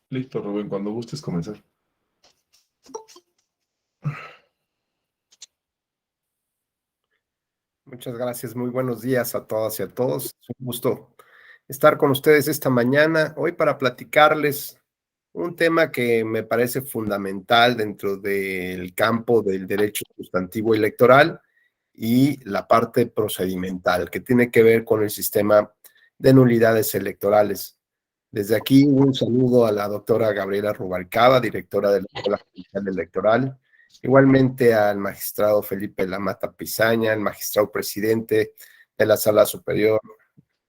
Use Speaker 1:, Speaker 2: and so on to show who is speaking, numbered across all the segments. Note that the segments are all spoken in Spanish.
Speaker 1: Listo, Rubén, cuando gustes comenzar.
Speaker 2: Muchas gracias, muy buenos días a todas y a todos. Es un gusto estar con ustedes esta mañana, hoy para platicarles un tema que me parece fundamental dentro del campo del derecho sustantivo electoral y la parte procedimental, que tiene que ver con el sistema de nulidades electorales. Desde aquí un saludo a la doctora Gabriela Rubalcaba, directora de la Escuela Judicial Electoral, igualmente al magistrado Felipe Lamata Pizaña, el magistrado presidente de la Sala Superior,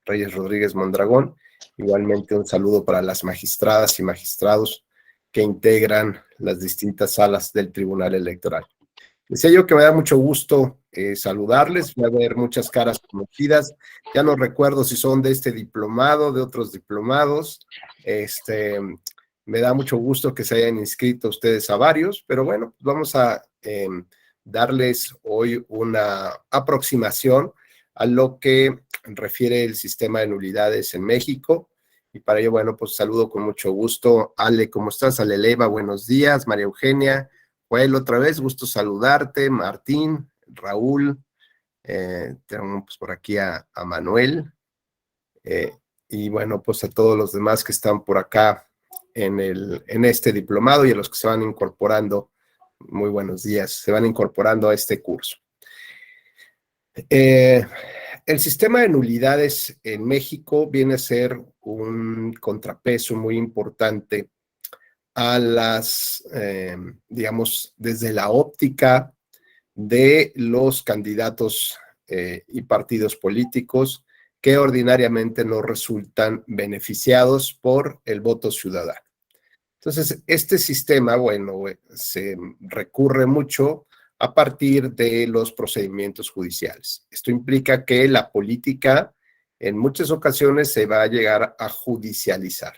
Speaker 2: Reyes Rodríguez Mondragón, igualmente un saludo para las magistradas y magistrados que integran las distintas salas del Tribunal Electoral. Decía yo que me da mucho gusto saludarles, voy a ver muchas caras conocidas, ya no recuerdo si son de este diplomado, de otros diplomados, me da mucho gusto que se hayan inscrito ustedes a varios, pero bueno, vamos a darles hoy una aproximación a lo que refiere el sistema de nulidades en México, y para ello, bueno, pues saludo con mucho gusto. Ale, ¿cómo estás? Ale Leva, buenos días. María Eugenia, Joel, otra vez, gusto saludarte. Martín, Raúl, tenemos pues, por aquí a Manuel, y bueno, pues a todos los demás que están por acá en este diplomado y a los que se van incorporando, muy buenos días, se van incorporando a este curso. El sistema de nulidades en México viene a ser un contrapeso muy importante a las, digamos, desde la óptica de los candidatos y partidos políticos que ordinariamente no resultan beneficiados por el voto ciudadano. Entonces, este sistema, bueno, se recurre mucho a partir de los procedimientos judiciales. Esto implica que la política en muchas ocasiones se va a llegar a judicializar.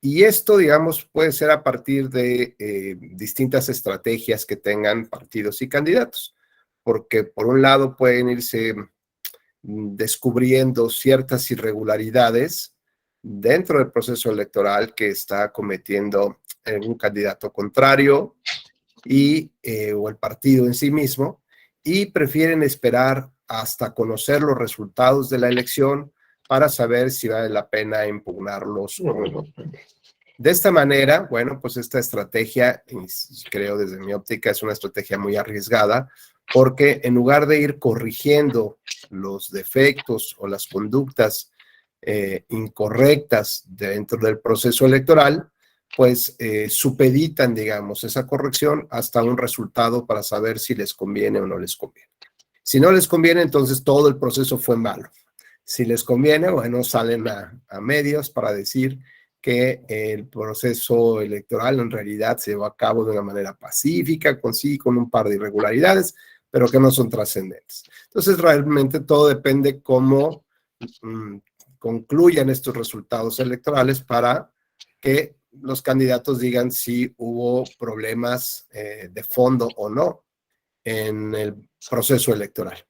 Speaker 2: Y esto, digamos, puede ser a partir de distintas estrategias que tengan partidos y candidatos, porque por un lado pueden irse descubriendo ciertas irregularidades dentro del proceso electoral que está cometiendo un candidato contrario o el partido en sí mismo, y prefieren esperar hasta conocer los resultados de la elección para saber si vale la pena impugnarlos o no. De esta manera, bueno, pues esta estrategia, creo desde mi óptica, es una estrategia muy arriesgada, porque en lugar de ir corrigiendo los defectos o las conductas incorrectas dentro del proceso electoral, pues supeditan, digamos, esa corrección hasta un resultado para saber si les conviene o no les conviene. Si no les conviene, entonces todo el proceso fue malo. Si les conviene, bueno, salen a medios para decir que el proceso electoral en realidad se llevó a cabo de una manera pacífica, con un par de irregularidades, pero que no son trascendentes. Entonces, realmente todo depende cómo concluyan estos resultados electorales para que los candidatos digan si hubo problemas de fondo o no en el proceso electoral.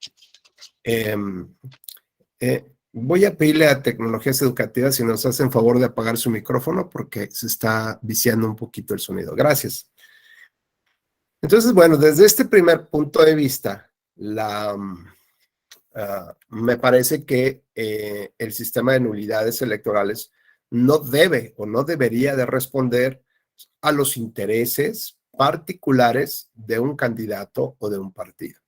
Speaker 2: Voy a pedirle a Tecnologías Educativas si nos hacen favor de apagar su micrófono porque se está viciando un poquito el sonido. Gracias. Entonces, bueno, desde este primer punto de vista, me parece que el sistema de nulidades electorales no debe o no debería de responder a los intereses particulares de un candidato o de un partido,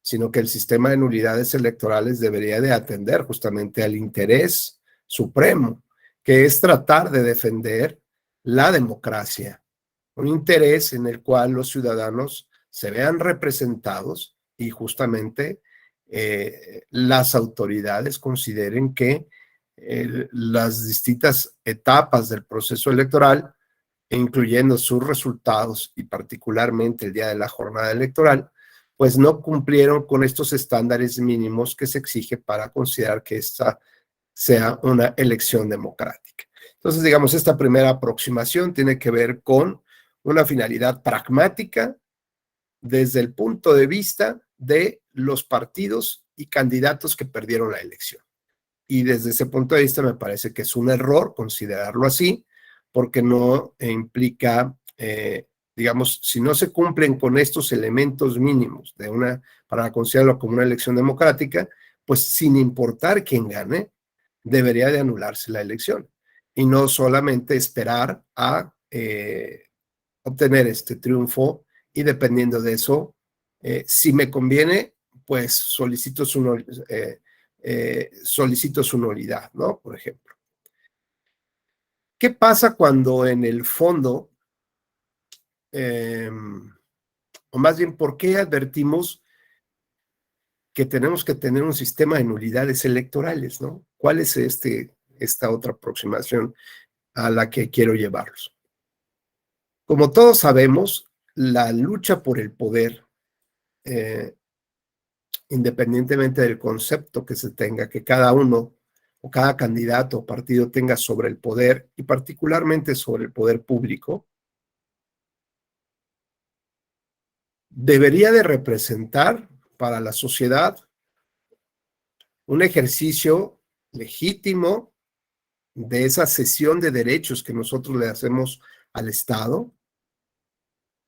Speaker 2: sino que el sistema de nulidades electorales debería de atender justamente al interés supremo, que es tratar de defender la democracia, un interés en el cual los ciudadanos se vean representados y justamente las autoridades consideren que las distintas etapas del proceso electoral, incluyendo sus resultados y particularmente el día de la jornada electoral, pues no cumplieron con estos estándares mínimos que se exige para considerar que esta sea una elección democrática. Entonces, digamos, esta primera aproximación tiene que ver con una finalidad pragmática desde el punto de vista de los partidos y candidatos que perdieron la elección. Y desde ese punto de vista me parece que es un error considerarlo así, porque no implica, digamos, si no se cumplen con estos elementos mínimos para considerarlo como una elección democrática, pues sin importar quién gane, debería de anularse la elección y no solamente esperar a obtener este triunfo y dependiendo de eso, si me conviene, pues solicito su nulidad, ¿no? Por ejemplo. ¿Qué pasa cuando en el fondo, o más bien, por qué advertimos que tenemos que tener un sistema de nulidades electorales, ¿no? ¿Cuál es esta otra aproximación a la que quiero llevarlos? Como todos sabemos, la lucha por el poder, independientemente del concepto que se tenga, que cada uno o cada candidato o partido tenga sobre el poder y particularmente sobre el poder público, debería de representar para la sociedad un ejercicio legítimo de esa cesión de derechos que nosotros le hacemos al Estado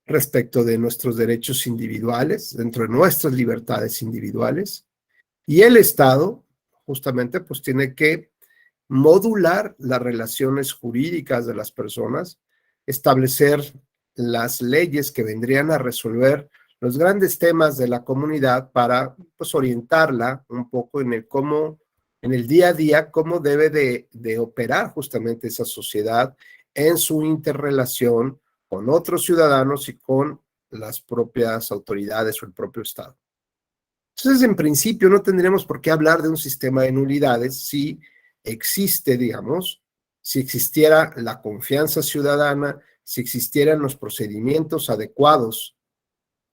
Speaker 2: respecto de nuestros derechos individuales, dentro de nuestras libertades individuales, y el Estado justamente pues tiene que modular las relaciones jurídicas de las personas, establecer las leyes que vendrían a resolver los grandes temas de la comunidad para pues orientarla un poco en el día a día, cómo debe de operar justamente esa sociedad en su interrelación con otros ciudadanos y con las propias autoridades o el propio Estado. Entonces, en principio, no tendríamos por qué hablar de un sistema de nulidades si existe, digamos, si existiera la confianza ciudadana, si existieran los procedimientos adecuados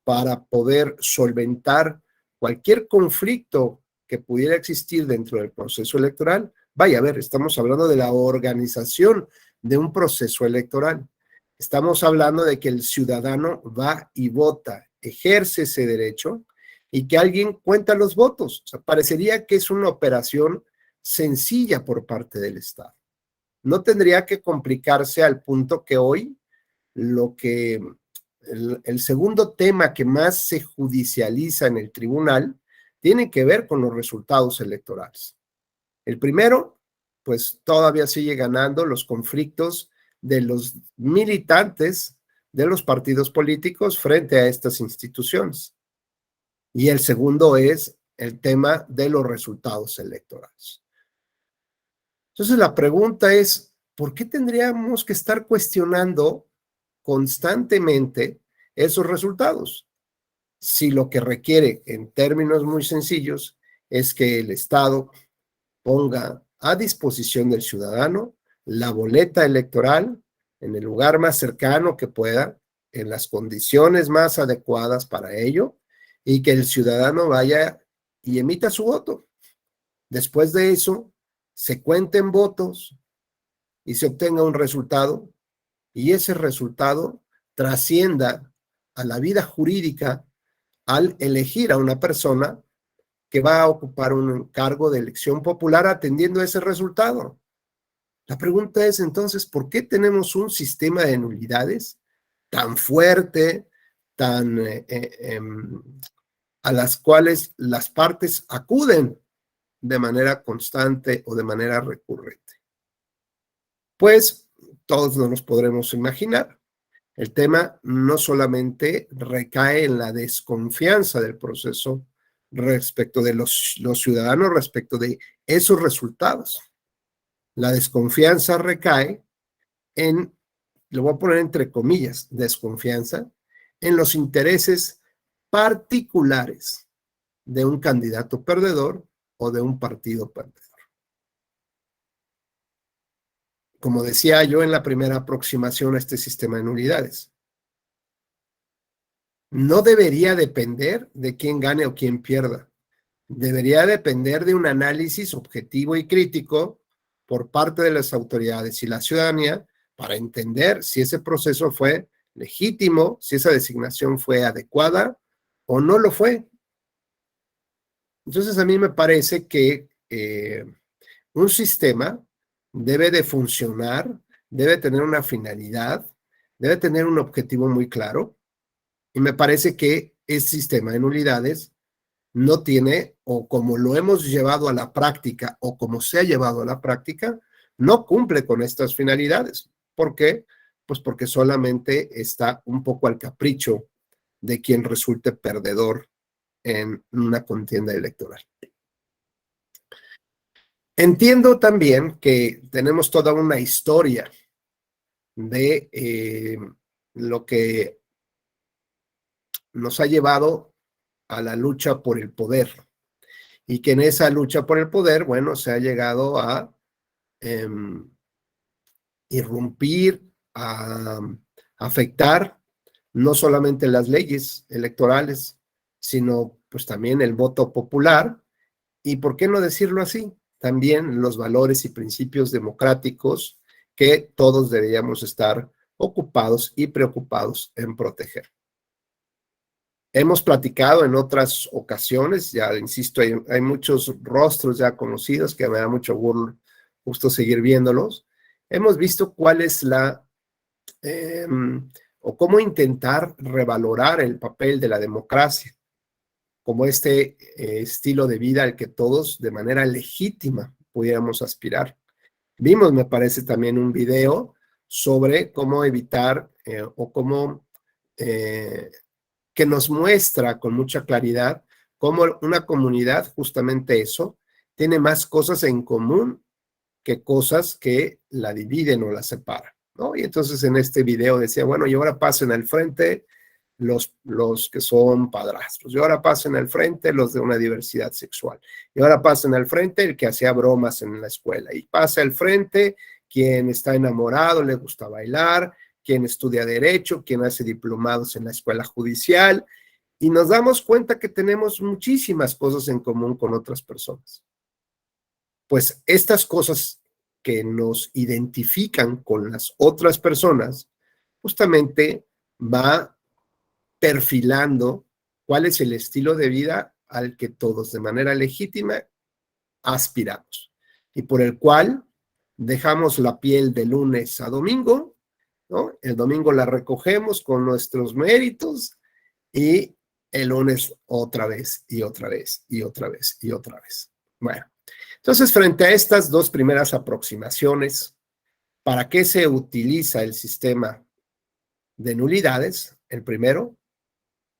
Speaker 2: para poder solventar cualquier conflicto que pudiera existir dentro del proceso electoral. Vaya, a ver, estamos hablando de la organización de un proceso electoral. Estamos hablando de que el ciudadano va y vota, ejerce ese derecho y que alguien cuenta los votos. O sea, parecería que es una operación sencilla por parte del Estado. No tendría que complicarse al punto que hoy el segundo tema que más se judicializa en el tribunal tiene que ver con los resultados electorales. El primero, pues todavía sigue ganando los conflictos de los militantes de los partidos políticos frente a estas instituciones. Y el segundo es el tema de los resultados electorales. Entonces la pregunta es, ¿por qué tendríamos que estar cuestionando constantemente esos resultados? Si lo que requiere, en términos muy sencillos, es que el Estado ponga a disposición del ciudadano la boleta electoral en el lugar más cercano que pueda, en las condiciones más adecuadas para ello, y que el ciudadano vaya y emita su voto. Después de eso, se cuenten votos y se obtenga un resultado, y ese resultado trascienda a la vida jurídica al elegir a una persona que va a ocupar un cargo de elección popular atendiendo a ese resultado. La pregunta es entonces, ¿por qué tenemos un sistema de nulidades tan fuerte, a las cuales las partes acuden de manera constante o de manera recurrente? Pues todos nos los podremos imaginar. El tema no solamente recae en la desconfianza del proceso respecto de los ciudadanos, respecto de esos resultados. La desconfianza recae en, lo voy a poner entre comillas, desconfianza, en los intereses particulares de un candidato perdedor o de un partido perdedor. Como decía yo en la primera aproximación a este sistema de nulidades, no debería depender de quién gane o quién pierda. Debería depender de un análisis objetivo y crítico por parte de las autoridades y la ciudadanía para entender si ese proceso fue legítimo, si esa designación fue adecuada o no lo fue. Entonces a mí me parece que un sistema debe de funcionar debe tener una finalidad, debe tener un objetivo muy claro, y me parece que este sistema de nulidades no tiene, o como lo hemos llevado a la práctica, o como se ha llevado a la práctica, no cumple con estas finalidades. ¿Por qué? Pues porque solamente está un poco al capricho de quien resulte perdedor en una contienda electoral. Entiendo también que tenemos toda una historia de lo que nos ha llevado a la lucha por el poder, y que en esa lucha por el poder, bueno, se ha llegado a eh, irrumpir, a afectar no solamente las leyes electorales, sino pues también el voto popular, y por qué no decirlo así, también los valores y principios democráticos que todos deberíamos estar ocupados y preocupados en proteger. Hemos platicado en otras ocasiones, ya insisto, hay muchos rostros ya conocidos que me da mucho gusto seguir viéndolos. Hemos visto cuál es o cómo intentar revalorar el papel de la democracia, como este estilo de vida al que todos de manera legítima pudiéramos aspirar. Vimos, me parece, también un video sobre cómo evitar o cómo que nos muestra con mucha claridad cómo una comunidad, justamente eso, tiene más cosas en común que cosas que la dividen o la separan, ¿no? Y entonces en este video decía, bueno, y ahora pasen al frente los que son padrastros, y ahora pasen al frente los de una diversidad sexual, y ahora pasen al frente el que hacía bromas en la escuela, y pasa al frente quien está enamorado, le gusta bailar, quien estudia derecho, quien hace diplomados en la escuela judicial, y nos damos cuenta que tenemos muchísimas cosas en común con otras personas. Pues estas cosas que nos identifican con las otras personas, justamente va perfilando cuál es el estilo de vida al que todos de manera legítima aspiramos y por el cual dejamos la piel de lunes a domingo, ¿no? El domingo la recogemos con nuestros méritos y el lunes otra vez y otra vez y otra vez y otra vez. Bueno, entonces frente a estas dos primeras aproximaciones, ¿para qué se utiliza el sistema de nulidades? El primero,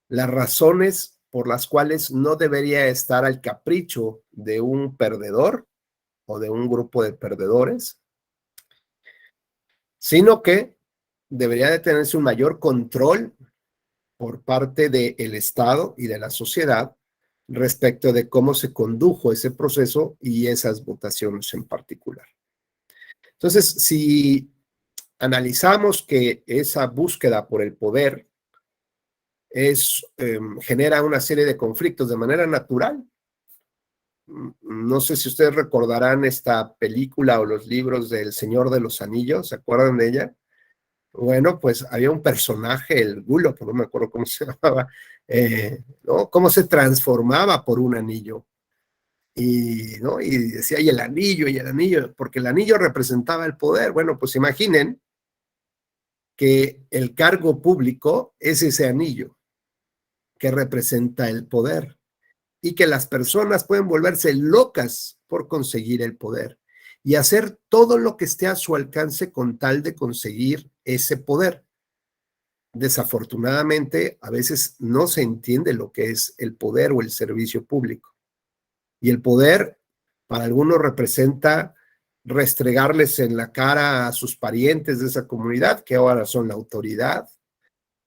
Speaker 2: las razones por las cuales no debería estar al capricho de un perdedor o de un grupo de perdedores, sino que debería de tenerse un mayor control por parte del Estado y de la sociedad respecto de cómo se condujo ese proceso y esas votaciones en particular. Entonces, si analizamos que esa búsqueda por el poder genera una serie de conflictos de manera natural, no sé si ustedes recordarán esta película o los libros del Señor de los Anillos, ¿se acuerdan de ella? Bueno, pues había un personaje, el Gulo, no me acuerdo cómo se llamaba, ¿no? Cómo se transformaba por un anillo. ¿No? Y decía, y el anillo, porque el anillo representaba el poder. Bueno, pues imaginen que el cargo público es ese anillo que representa el poder y que las personas pueden volverse locas por conseguir el poder y hacer todo lo que esté a su alcance con tal de conseguir ese poder. Desafortunadamente, a veces no se entiende lo que es el poder o el servicio público. Y el poder, para algunos, representa restregarles en la cara a sus parientes de esa comunidad, que ahora son la autoridad,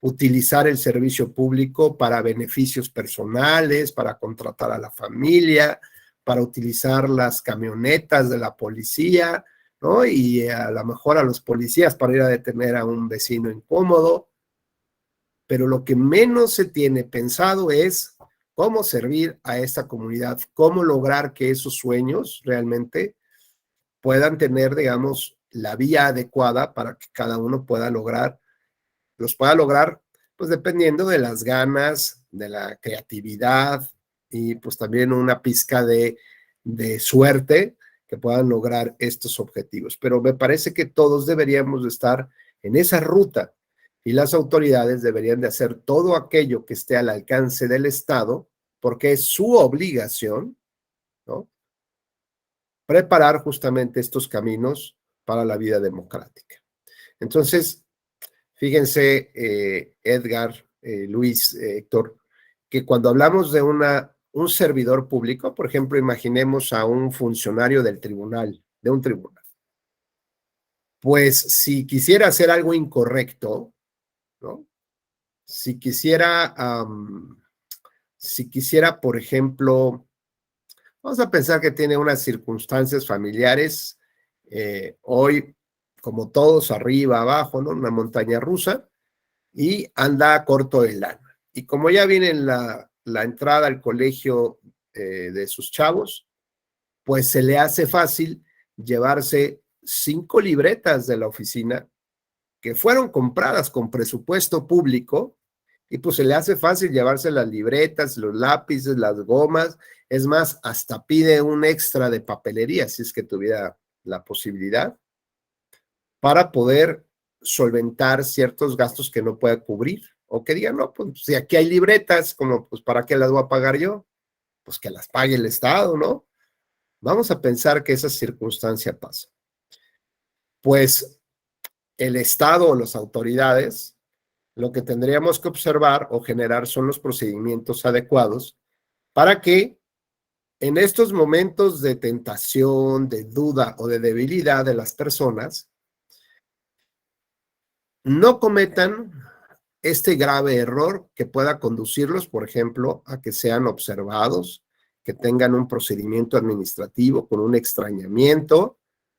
Speaker 2: utilizar el servicio público para beneficios personales, para contratar a la familia, para utilizar las camionetas de la policía, ¿no? Y a lo mejor a los policías para ir a detener a un vecino incómodo. Pero lo que menos se tiene pensado es cómo servir a esta comunidad, cómo lograr que esos sueños realmente puedan tener, digamos, la vía adecuada para que cada uno los pueda lograr, pues dependiendo de las ganas, de la creatividad y pues también una pizca de suerte que puedan lograr estos objetivos. Pero me parece que todos deberíamos de estar en esa ruta y las autoridades deberían de hacer todo aquello que esté al alcance del Estado, porque es su obligación, ¿no?, preparar justamente estos caminos para la vida democrática. Entonces, fíjense, Edgar, Luis, Héctor, que cuando hablamos de un servidor público, por ejemplo, imaginemos a un funcionario del tribunal, de un tribunal, pues si quisiera hacer algo incorrecto, ¿no? Si quisiera, por ejemplo, vamos a pensar que tiene unas circunstancias familiares, hoy, como todos, arriba, abajo, ¿no?, una montaña rusa, y anda corto de lana. Y como ya viene la entrada al colegio de sus chavos, pues se le hace fácil llevarse 5 libretas de la oficina que fueron compradas con presupuesto público, y pues se le hace fácil llevarse las libretas, los lápices, las gomas, es más, hasta pide un extra de papelería, si es que tuviera la posibilidad, para poder solventar ciertos gastos que no pueda cubrir, o que digan, no, pues si aquí hay libretas, como pues ¿para qué las voy a pagar yo? Pues que las pague el Estado, ¿no? Vamos a pensar que esa circunstancia pasa. Pues el Estado o las autoridades, lo que tendríamos que observar o generar son los procedimientos adecuados para que en estos momentos de tentación, de duda o de debilidad de las personas, no cometan este grave error que pueda conducirlos, por ejemplo, a que sean observados, que tengan un procedimiento administrativo con un extrañamiento,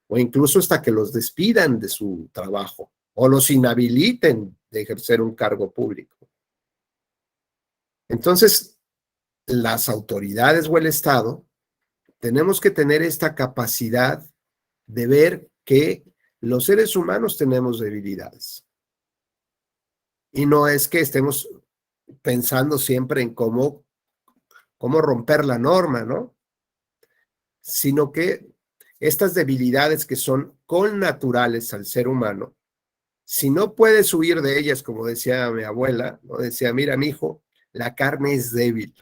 Speaker 2: o incluso hasta que los despidan de su trabajo o los inhabiliten de ejercer un cargo público. Entonces, las autoridades o el Estado tenemos que tener esta capacidad de ver que los seres humanos tenemos debilidades. Y no es que estemos pensando siempre en cómo romper la norma, ¿no? Sino que estas debilidades que son connaturales al ser humano, si no puedes huir de ellas, como decía mi abuela, ¿no?, decía, mira, mijo, la carne es débil.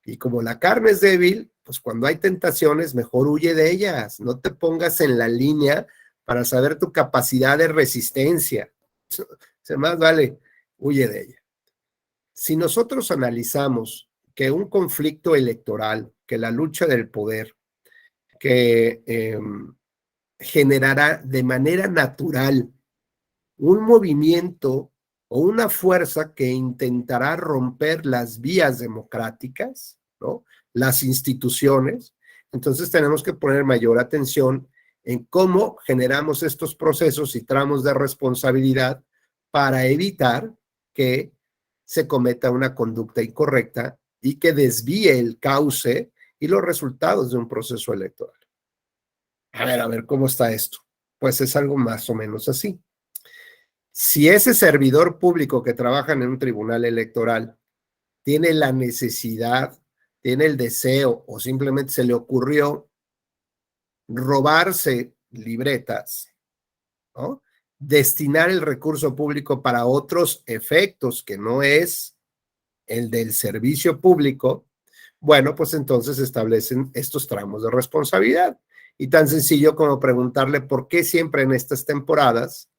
Speaker 2: Y como la carne es débil, pues cuando hay tentaciones, mejor huye de ellas. No te pongas en la línea para saber tu capacidad de resistencia. Se más vale, huye de ella. Si nosotros analizamos que un conflicto electoral, que la lucha del poder, que generará de manera natural un movimiento o una fuerza que intentará romper las vías democráticas, ¿no?, las instituciones, entonces tenemos que poner mayor atención en cómo generamos estos procesos y tramos de responsabilidad para evitar que se cometa una conducta incorrecta y que desvíe el cauce y los resultados de un proceso electoral. A ver, ¿cómo está esto? Pues es algo más o menos así. Si ese servidor público que trabaja en un tribunal electoral tiene la necesidad, tiene el deseo o simplemente se le ocurrió robarse libretas, ¿no?, destinar el recurso público para otros efectos que no es el del servicio público, bueno, pues entonces establecen estos tramos de responsabilidad. Y tan sencillo como preguntarle por qué siempre en estas temporadas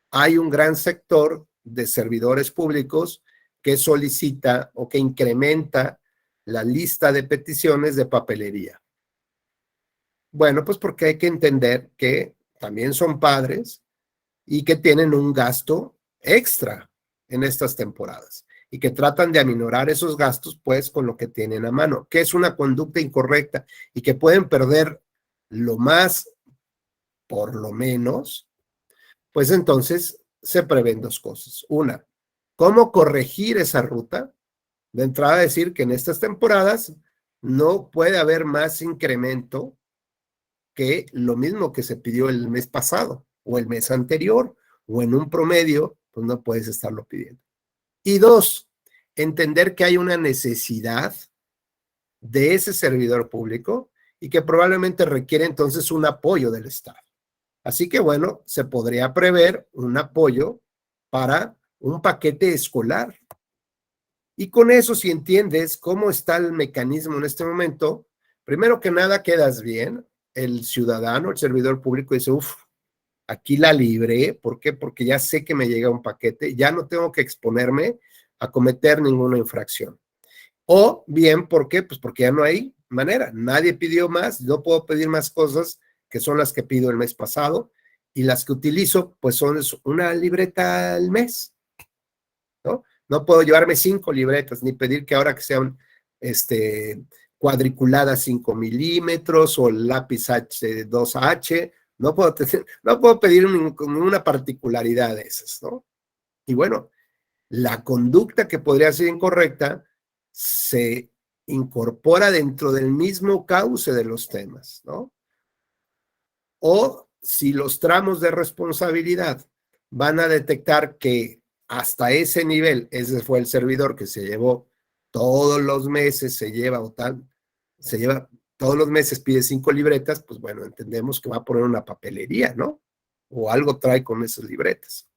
Speaker 2: hay un gran sector de servidores públicos que solicita o que incrementa la lista de peticiones de papelería. Bueno, pues porque hay que entender que también son padres y que tienen un gasto extra en estas temporadas y que tratan de aminorar esos gastos pues con lo que tienen a mano, que es una conducta incorrecta y que pueden perder lo más por lo menos. Pues entonces se prevén dos cosas. Una, ¿cómo corregir esa ruta? De entrada decir que en estas temporadas no puede haber más incremento que lo mismo que se pidió el mes pasado o el mes anterior o en un promedio, pues no puedes estarlo pidiendo. Y dos, entender que hay una necesidad de ese servidor público y que probablemente requiere entonces un apoyo del Estado. Así que bueno, se podría prever un apoyo para un paquete escolar. Y con eso, si entiendes cómo está el mecanismo en este momento, primero que nada quedas bien, el ciudadano, el servidor público dice, uff, aquí la libré. ¿Por qué? Porque ya sé que me llega un paquete, ya no tengo que exponerme a cometer ninguna infracción. O bien, ¿por qué? Pues porque ya no hay manera, nadie pidió más, no puedo pedir más cosas que son las que pido el mes pasado, y las que utilizo pues son una libreta al mes, ¿no? No puedo llevarme 5 libretas, ni pedir que ahora que sean cuadriculadas 5 milímetros o el lápiz H2H, no puedo pedir ninguna particularidad de esas, ¿no? Y bueno, la conducta que podría ser incorrecta se incorpora dentro del mismo cauce de los temas, ¿no? O si los tramos de responsabilidad van a detectar que hasta ese nivel, ese fue el servidor que se llevó todos los meses, se lleva todos los meses, pide 5 libretas, pues bueno, entendemos que va a poner una papelería, ¿no? O algo trae con esas libretas.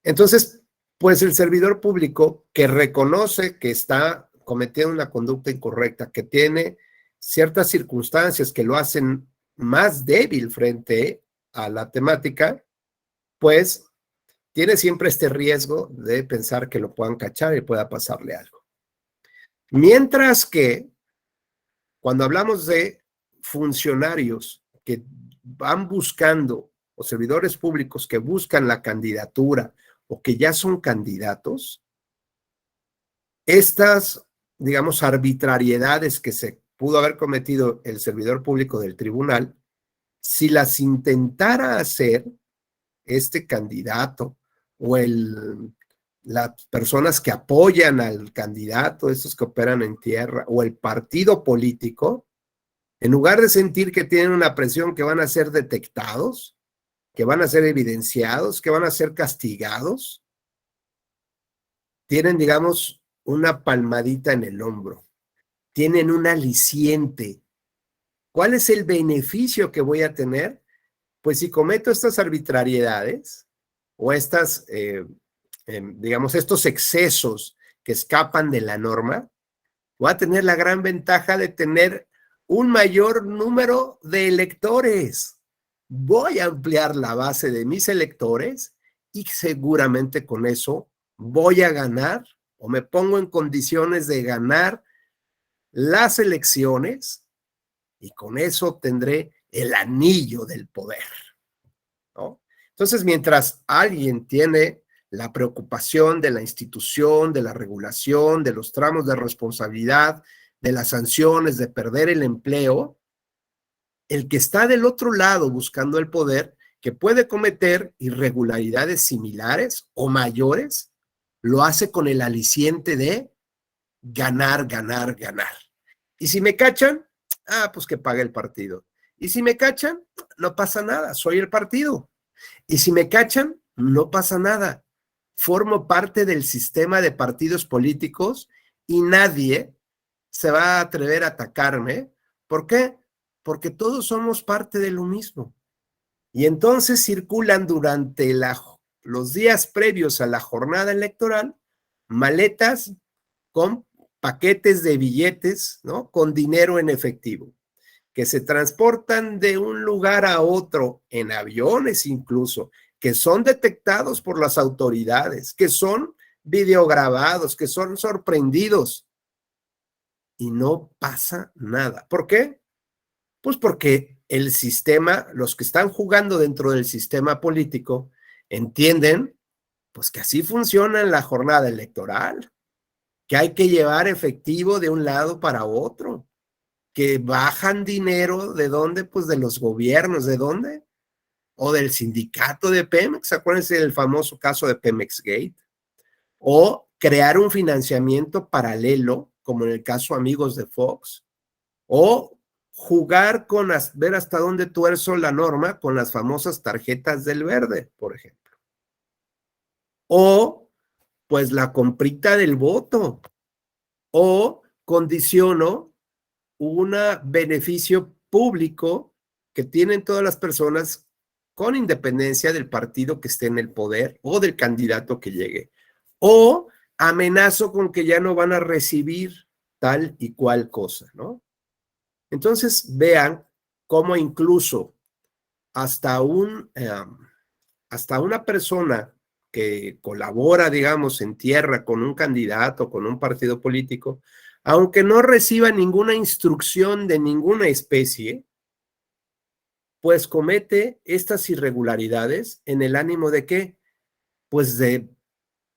Speaker 2: Entonces, pues el servidor público que reconoce que está cometiendo una conducta incorrecta, que tiene ciertas circunstancias que lo hacen más débil frente a la temática, pues tiene siempre este riesgo de pensar que lo puedan cachar y pueda pasarle algo. Mientras que cuando hablamos de funcionarios que van buscando, o servidores públicos que buscan la candidatura o que ya son candidatos, estas, digamos, arbitrariedades que se pudo haber cometido el servidor público del tribunal, si las intentara hacer este candidato o las personas que apoyan al candidato, estos que operan en tierra, o el partido político, en lugar de sentir que tienen una presión, que van a ser detectados, que van a ser evidenciados, que van a ser castigados, tienen, digamos, una palmadita en el hombro, tienen un aliciente. ¿Cuál es el beneficio que voy a tener? Pues si cometo estas arbitrariedades o digamos, estos excesos que escapan de la norma, voy a tener la gran ventaja de tener un mayor número de electores. Voy a ampliar la base de mis electores y seguramente con eso voy a ganar o me pongo en condiciones de ganar las elecciones y con eso tendré el anillo del poder, ¿no? Entonces, mientras alguien tiene la preocupación de la institución, de la regulación, de los tramos de responsabilidad, de las sanciones, de perder el empleo, el que está del otro lado buscando el poder, que puede cometer irregularidades similares o mayores, lo hace con el aliciente de ganar, ganar, ganar. Y si me cachan, pues que pague el partido. Y si me cachan, no pasa nada, soy el partido. Y si me cachan, no pasa nada. Formo parte del sistema de partidos políticos y nadie se va a atrever a atacarme. ¿Por qué? Porque todos somos parte de lo mismo. Y entonces circulan durante los días previos a la jornada electoral maletas con paquetes de billetes, ¿no? Con dinero en efectivo, que se transportan de un lugar a otro en aviones incluso, que son detectados por las autoridades, que son videograbados, que son sorprendidos y no pasa nada. ¿Por qué? Pues porque el sistema, los que están jugando dentro del sistema político, entienden pues que así funciona en la jornada electoral, que hay que llevar efectivo de un lado para otro, que bajan dinero, ¿de dónde? Pues de los gobiernos, ¿de dónde? O del sindicato de Pemex, acuérdense del famoso caso de Pemex Gate, o crear un financiamiento paralelo, como en el caso Amigos de Fox, o jugar con ver hasta dónde tuerzo la norma con las famosas tarjetas del verde, por ejemplo. O pues la comprita del voto, o condiciono un beneficio público que tienen todas las personas con independencia del partido que esté en el poder o del candidato que llegue. O amenazo con que ya no van a recibir tal y cual cosa, ¿no? Entonces, vean cómo incluso hasta hasta una persona que colabora, digamos, en tierra con un candidato, con un partido político, aunque no reciba ninguna instrucción de ninguna especie, pues comete estas irregularidades en el ánimo de ¿qué? Pues de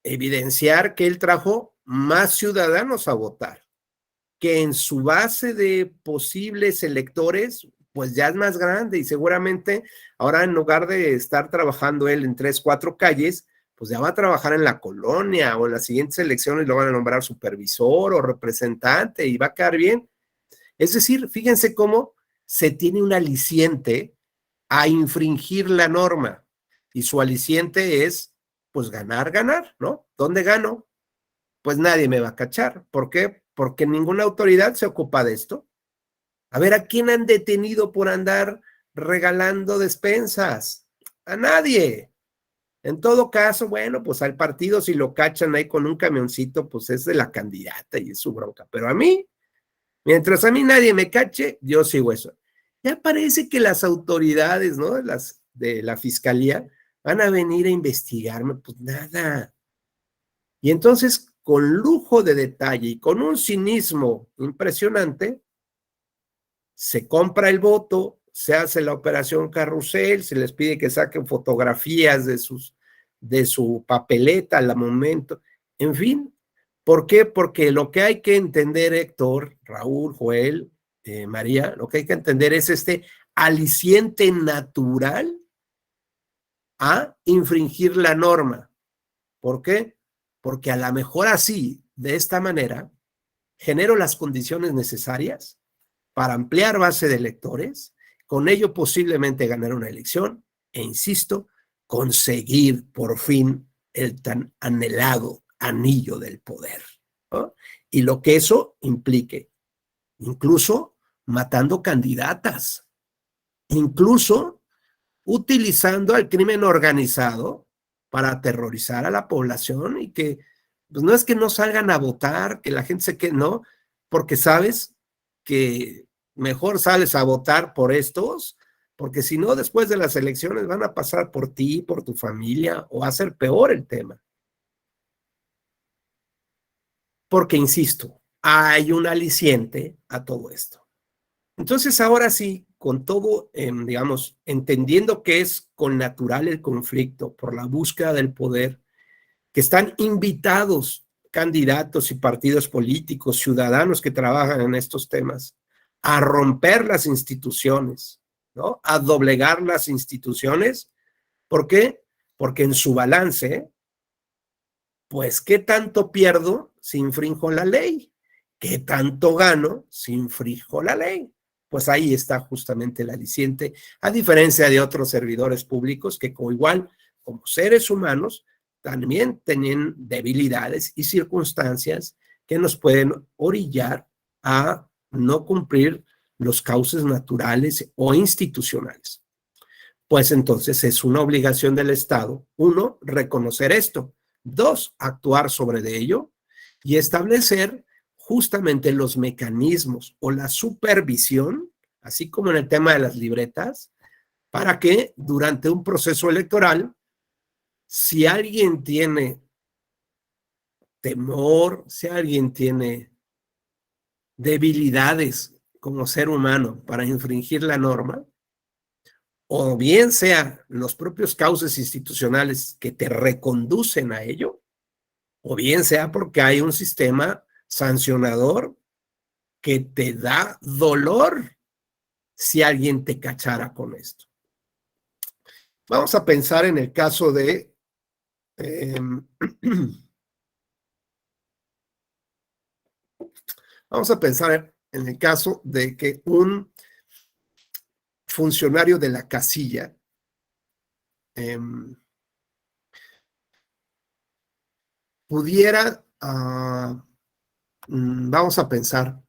Speaker 2: evidenciar que él trajo más ciudadanos a votar, que en su base de posibles electores, pues ya es más grande y seguramente ahora en lugar de estar trabajando él en 3, 4 calles, pues ya va a trabajar en la colonia o en las siguientes elecciones lo van a nombrar supervisor o representante y va a quedar bien. Es decir, fíjense cómo se tiene un aliciente a infringir la norma y su aliciente es, pues ganar, ganar, ¿no? ¿Dónde gano? Pues nadie me va a cachar. ¿Por qué? Porque ninguna autoridad se ocupa de esto. A ver, ¿a quién han detenido por andar regalando despensas? A nadie. En todo caso, bueno, pues al partido si lo cachan ahí con un camioncito, pues es de la candidata y es su bronca. Pero a mí, mientras a mí nadie me cache, yo sigo eso. Ya parece que las autoridades, ¿no? De la fiscalía van a venir a investigarme, pues nada. Y entonces, con lujo de detalle y con un cinismo impresionante, se compra el voto, se hace la operación carrusel, se les pide que saquen fotografías de su papeleta al momento, en fin. ¿Por qué? Porque lo que hay que entender, Héctor, Raúl, Joel, María, lo que hay que entender es este aliciente natural a infringir la norma. ¿Por qué? Porque a lo mejor así, de esta manera, genero las condiciones necesarias para ampliar base de electores, con ello posiblemente ganar una elección e, insisto, conseguir por fin el tan anhelado anillo del poder, ¿no? Y lo que eso implique, incluso matando candidatas, incluso utilizando al crimen organizado para aterrorizar a la población y que, pues no es que no salgan a votar, que la gente se quede, no, porque sabes que mejor sales a votar por estos, porque si no, después de las elecciones van a pasar por ti, por tu familia, o va a ser peor el tema. Porque, insisto, hay un aliciente a todo esto. Entonces, ahora sí, con todo, digamos, entendiendo que es con natural el conflicto por la búsqueda del poder, que están invitados candidatos y partidos políticos, ciudadanos que trabajan en estos temas, a romper las instituciones, ¿no? A doblegar las instituciones. ¿Por qué? Porque en su balance, pues, ¿qué tanto pierdo si infrinjo la ley? ¿Qué tanto gano si infrinjo la ley? Pues ahí está justamente el aliciente, a diferencia de otros servidores públicos que como igual, como seres humanos, también tienen debilidades y circunstancias que nos pueden orillar a no cumplir los cauces naturales o institucionales. Pues entonces es una obligación del Estado, uno, reconocer esto, dos, actuar sobre de ello y establecer justamente los mecanismos o la supervisión, así como en el tema de las libretas, para que durante un proceso electoral, si alguien tiene temor, si alguien tiene debilidades como ser humano para infringir la norma, o bien sea los propios cauces institucionales que te reconducen a ello, o bien sea porque hay un sistema sancionador que te da dolor si alguien te cachara con esto. Vamos a pensar en el caso de vamos a pensar en el caso de que un funcionario de la casilla pudiera, vamos a pensar,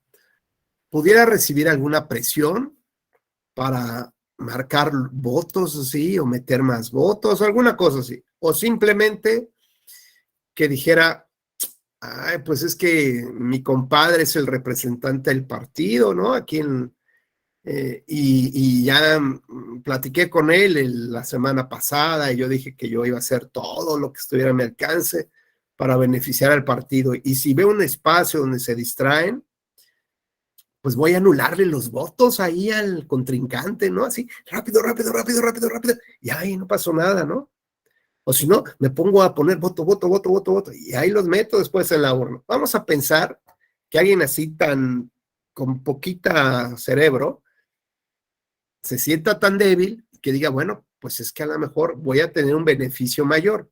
Speaker 2: pudiera recibir alguna presión para marcar votos así, o meter más votos, alguna cosa así. O simplemente que dijera, ay, pues es que mi compadre es el representante del partido, ¿no? Y ya platiqué con él la semana pasada y yo dije que yo iba a hacer todo lo que estuviera a mi alcance para beneficiar al partido. Y si veo un espacio donde se distraen, pues voy a anularle los votos ahí al contrincante, ¿no? Así, rápido, rápido, rápido, rápido, rápido. Y ahí no pasó nada, ¿no? O si no, me pongo a poner voto, voto, voto, voto, voto, y ahí los meto después en la urna. Vamos a pensar que alguien así con poquita cerebro, se sienta tan débil que diga, bueno, pues es que a lo mejor voy a tener un beneficio mayor.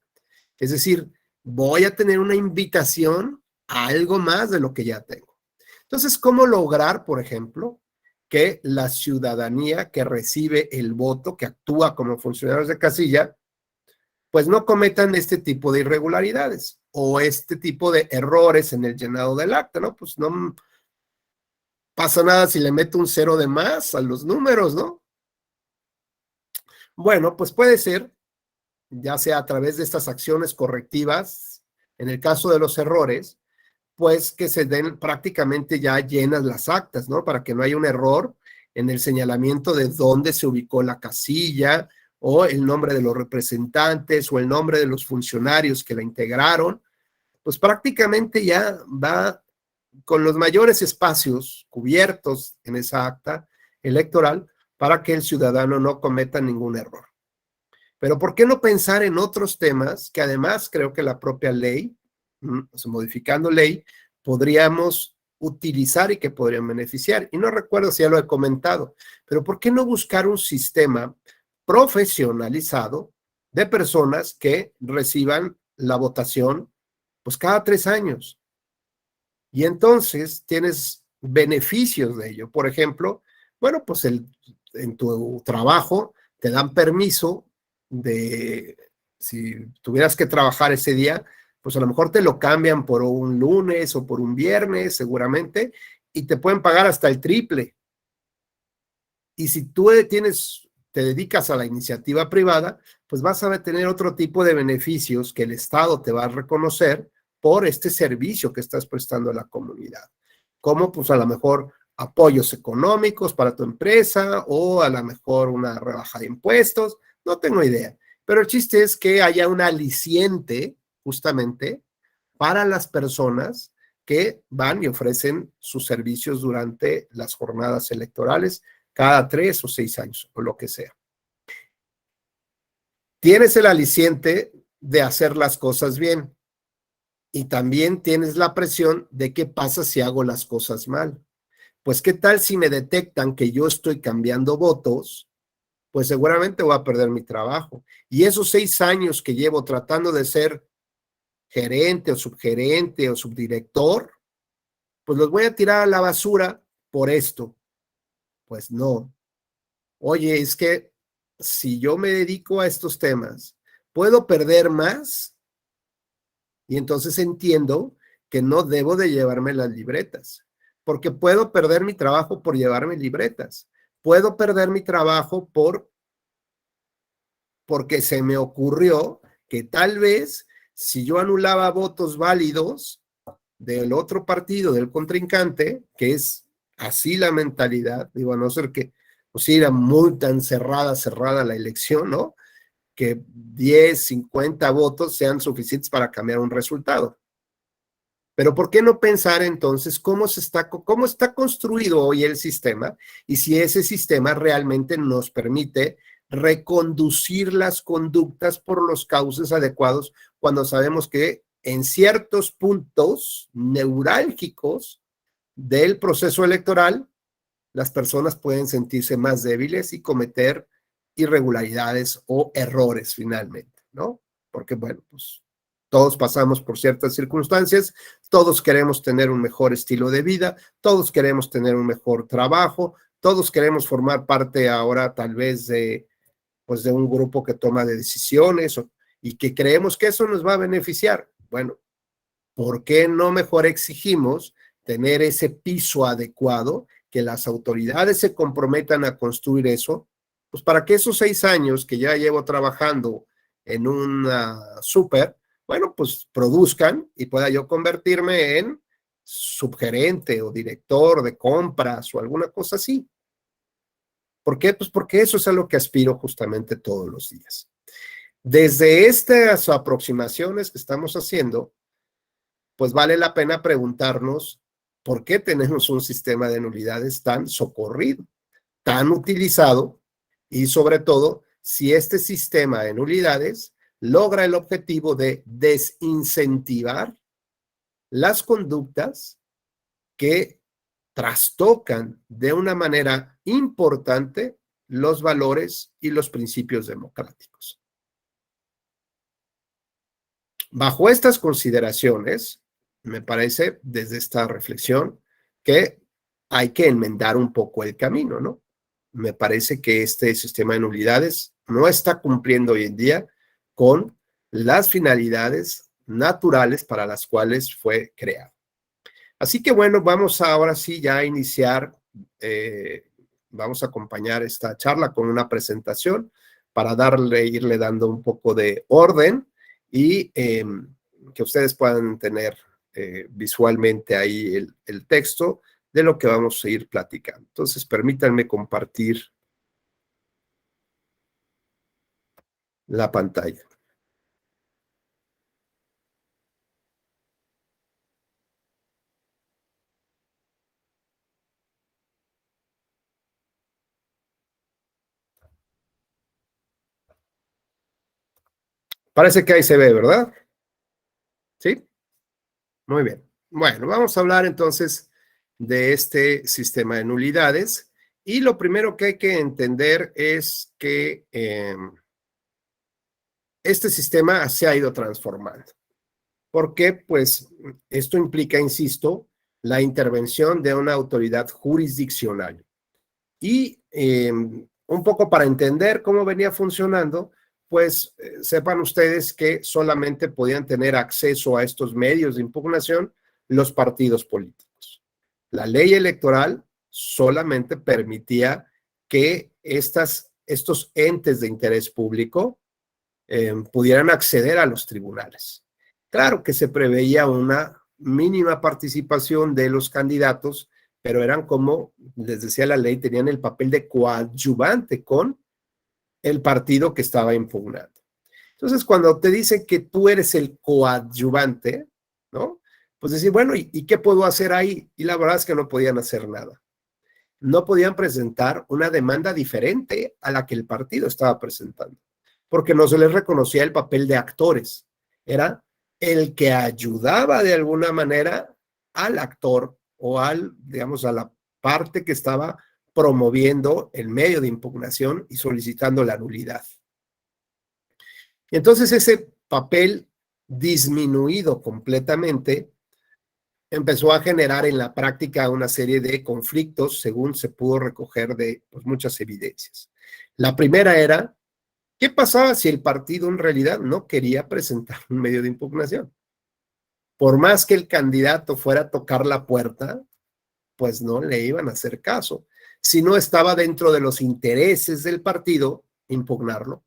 Speaker 2: Es decir, voy a tener una invitación a algo más de lo que ya tengo. Entonces, ¿cómo lograr, por ejemplo, que la ciudadanía que recibe el voto, que actúa como funcionarios de casilla, pues no cometan este tipo de irregularidades o este tipo de errores en el llenado del acta, ¿no? Pues no pasa nada si le meto un 0 de más a los números, ¿no? Bueno, pues puede ser, ya sea a través de estas acciones correctivas, en el caso de los errores, pues que se den prácticamente ya llenas las actas, ¿no? Para que no haya un error en el señalamiento de dónde se ubicó la casilla o el nombre de los representantes o el nombre de los funcionarios que la integraron, pues prácticamente ya va con los mayores espacios cubiertos en esa acta electoral para que el ciudadano no cometa ningún error. Pero ¿por qué no pensar en otros temas que además creo que la propia ley, modificando ley, podríamos utilizar y que podrían beneficiar? Y no recuerdo si ya lo he comentado, pero ¿por qué no buscar un sistema profesionalizado de personas que reciban la votación pues cada 3 años? Y entonces tienes beneficios de ello. Por ejemplo, bueno, pues en tu trabajo te dan permiso de, si tuvieras que trabajar ese día, pues a lo mejor te lo cambian por un lunes o por un viernes, seguramente, y te pueden pagar hasta el triple. Y si tú te dedicas a la iniciativa privada, pues vas a tener otro tipo de beneficios que el Estado te va a reconocer por este servicio que estás prestando a la comunidad. Como pues a lo mejor apoyos económicos para tu empresa o a lo mejor una rebaja de impuestos, no tengo idea. Pero el chiste es que haya un aliciente justamente para las personas que van y ofrecen sus servicios durante las jornadas electorales cada 3 o 6 años o lo que sea. Tienes el aliciente de hacer las cosas bien y también tienes la presión de qué pasa si hago las cosas mal. Pues qué tal si me detectan que yo estoy cambiando votos, pues seguramente voy a perder mi trabajo. Y esos 6 años que llevo tratando de ser gerente o subgerente o subdirector, pues los voy a tirar a la basura por esto. Pues no. Oye, es que si yo me dedico a estos temas, ¿puedo perder más? Y entonces entiendo que no debo de llevarme las libretas, porque puedo perder mi trabajo por llevarme libretas. Puedo perder mi trabajo porque se me ocurrió que tal vez si yo anulaba votos válidos del otro partido, del contrincante, que es así la mentalidad, digo, a no ser que pues era muy tan cerrada la elección, ¿no? Que 10, 50 votos sean suficientes para cambiar un resultado. Pero ¿por qué no pensar entonces cómo está construido hoy el sistema y si ese sistema realmente nos permite reconducir las conductas por los cauces adecuados cuando sabemos que en ciertos puntos neurálgicos del proceso electoral las personas pueden sentirse más débiles y cometer irregularidades o errores finalmente, ¿no? Porque, bueno, pues todos pasamos por ciertas circunstancias, todos queremos tener un mejor estilo de vida, todos queremos tener un mejor trabajo, todos queremos formar parte ahora tal vez pues de un grupo que toma de decisiones y que creemos que eso nos va a beneficiar. Bueno, ¿por qué no mejor exigimos tener ese piso adecuado que las autoridades se comprometan a construir eso, pues para que esos 6 años que ya llevo trabajando en una súper, bueno, pues produzcan y pueda yo convertirme en subgerente o director de compras o alguna cosa así. ¿Por qué? Pues porque eso es a lo que aspiro justamente todos los días. Desde estas aproximaciones que estamos haciendo, pues vale la pena preguntarnos por qué tenemos un sistema de nulidades tan socorrido, tan utilizado y sobre todo si este sistema de nulidades logra el objetivo de desincentivar las conductas que trastocan de una manera importante los valores y los principios democráticos. Bajo estas consideraciones, me parece, desde esta reflexión, que hay que enmendar un poco el camino, ¿no? Me parece que este sistema de nulidades no está cumpliendo hoy en día con las finalidades naturales para las cuales fue creado. Así que bueno, vamos ahora sí ya a iniciar, vamos a acompañar esta charla con una presentación para irle dando un poco de orden y que ustedes puedan tener visualmente ahí el texto de lo que vamos a ir platicando. Entonces, permítanme compartir la pantalla. Parece que ahí se ve, ¿verdad? ¿Sí? Muy bien. Bueno, vamos a hablar entonces de este sistema de nulidades y lo primero que hay que entender es que este sistema se ha ido transformando. ¿Por qué? Pues esto implica, insisto, la intervención de una autoridad jurisdiccional. Y un poco para entender cómo venía funcionando, pues sepan ustedes que solamente podían tener acceso a estos medios de impugnación los partidos políticos. La ley electoral solamente permitía que estos entes de interés público pudieran acceder a los tribunales. Claro que se preveía una mínima participación de los candidatos, pero eran como, les decía la ley, tenían el papel de coadyuvante con el partido que estaba impugnando. Entonces, cuando te dicen que tú eres el coadyuvante, ¿no? Pues decir, bueno, ¿y qué puedo hacer ahí? Y la verdad es que no podían hacer nada. No podían presentar una demanda diferente a la que el partido estaba presentando, porque no se les reconocía el papel de actores. Era el que ayudaba de alguna manera al actor o digamos, a la parte que estaba promoviendo el medio de impugnación y solicitando la nulidad. Y entonces ese papel disminuido completamente empezó a generar en la práctica una serie de conflictos según se pudo recoger de pues, muchas evidencias. La primera era, ¿qué pasaba si el partido en realidad no quería presentar un medio de impugnación? Por más que el candidato fuera a tocar la puerta, pues no le iban a hacer caso. Si no estaba dentro de los intereses del partido, impugnarlo.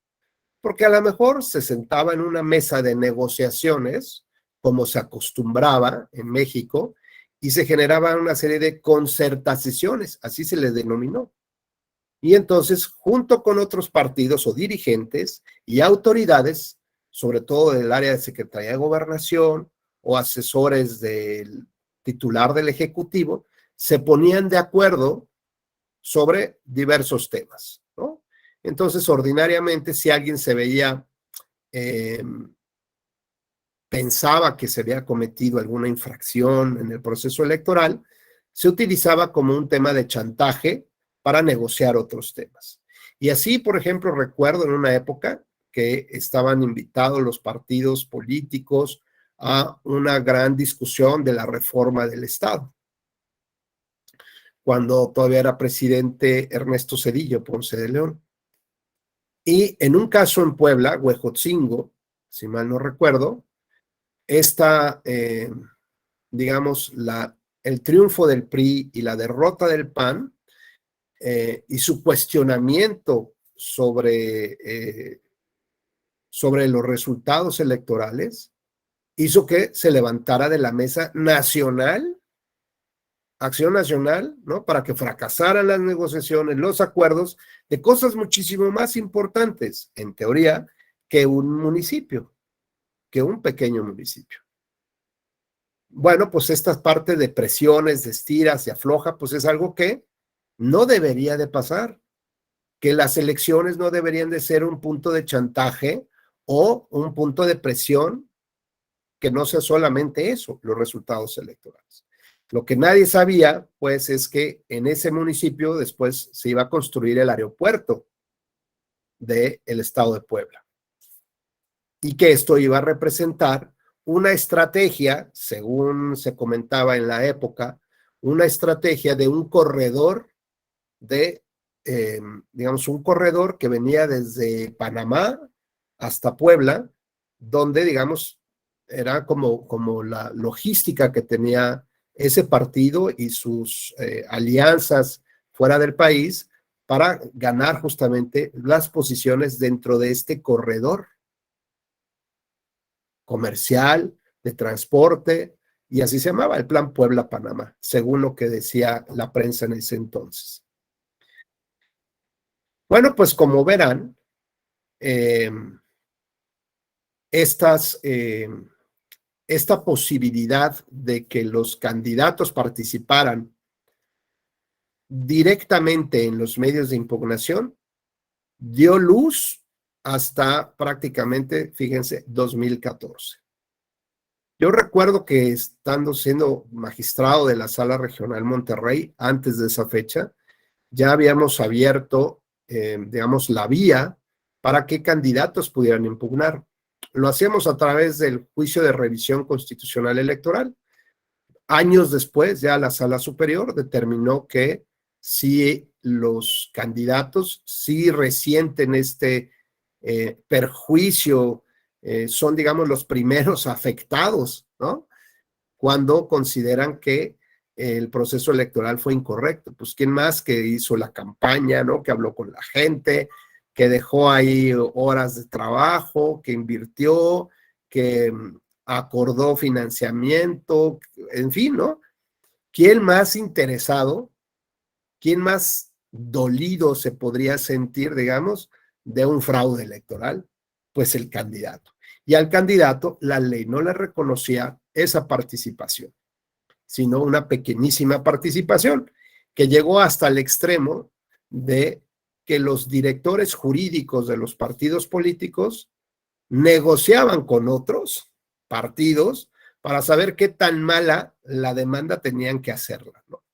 Speaker 2: Porque a lo mejor se sentaba en una mesa de negociaciones, como se acostumbraba en México, y se generaba una serie de concertaciones, así se les denominó. Y entonces, junto con otros partidos o dirigentes y autoridades, sobre todo del área de Secretaría de Gobernación o asesores del titular del Ejecutivo, se ponían de acuerdo sobre diversos temas, ¿no? Entonces, ordinariamente, si alguien se veía, pensaba que se había cometido alguna infracción en el proceso electoral, se utilizaba como un tema de chantaje para negociar otros temas. Y así, por ejemplo, recuerdo en una época que estaban invitados los partidos políticos a una gran discusión de la reforma del Estado, cuando todavía era presidente Ernesto Zedillo Ponce de León. Y en un caso en Puebla, Huejotzingo, si mal no recuerdo, digamos, la el triunfo del PRI y la derrota del PAN y su cuestionamiento sobre los resultados electorales hizo que se levantara de la mesa nacional, acción nacional, ¿no? Para que fracasaran las negociaciones, los acuerdos de cosas muchísimo más importantes, en teoría, que un municipio, que un pequeño municipio. Bueno, pues esta parte de presiones, de estiras y afloja, pues es algo que no debería de pasar, que las elecciones no deberían de ser un punto de chantaje o un punto de presión, que no sea solamente eso, los resultados electorales. Lo que nadie sabía, pues, es que en ese municipio después se iba a construir el aeropuerto del estado de Puebla y que esto iba a representar una estrategia, según se comentaba en la época, una estrategia de un corredor de, digamos, un corredor que venía desde Panamá hasta Puebla, donde, digamos, era como la logística que tenía ese partido y sus alianzas fuera del país para ganar justamente las posiciones dentro de este corredor comercial, de transporte, y así se llamaba el Plan Puebla-Panamá, según lo que decía la prensa en ese entonces. Bueno, pues como verán, eh, estas, esta posibilidad de que los candidatos participaran directamente en los medios de impugnación dio luz hasta prácticamente, fíjense, 2014. Yo recuerdo que estando siendo magistrado de la Sala Regional Monterrey, antes de esa fecha, ya habíamos abierto, digamos, la vía para que candidatos pudieran impugnar. Lo hacíamos a través del juicio de revisión constitucional electoral. Años después, ya la Sala Superior determinó que si los candidatos sí resienten este perjuicio, son, digamos, los primeros afectados, ¿no? Cuando consideran que el proceso electoral fue incorrecto. Pues, ¿quién más que hizo la campaña, ¿no? Que habló con la gente, que dejó ahí horas de trabajo, que invirtió, que acordó financiamiento, en fin, ¿no? ¿Quién más interesado, quién más dolido se podría sentir, digamos, de un fraude electoral? Pues el candidato. Y al candidato la ley no le reconocía esa participación, sino una pequeñísima participación que llegó hasta el extremo de que los directores jurídicos de los partidos políticos negociaban con otros partidos para saber qué tan mala la demanda tenían que hacerla, ¿no?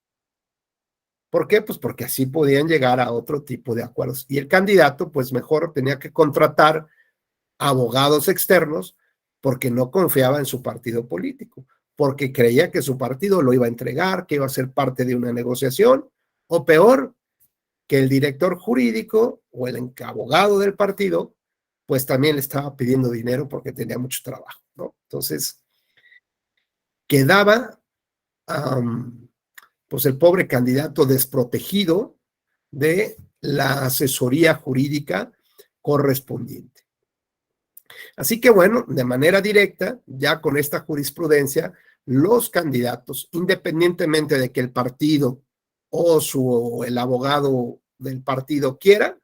Speaker 2: ¿Por qué? Pues porque así podían llegar a otro tipo de acuerdos. Y el candidato, pues mejor tenía que contratar abogados externos porque no confiaba en su partido político, porque creía que su partido lo iba a entregar, que iba a ser parte de una negociación, o peor, que el director jurídico o el abogado del partido, pues también le estaba pidiendo dinero porque tenía mucho trabajo, ¿no? Entonces, quedaba, pues el pobre candidato desprotegido de la asesoría jurídica correspondiente. Así que bueno, de manera directa, ya con esta jurisprudencia, los candidatos, independientemente de que el partido o el abogado del partido quiera,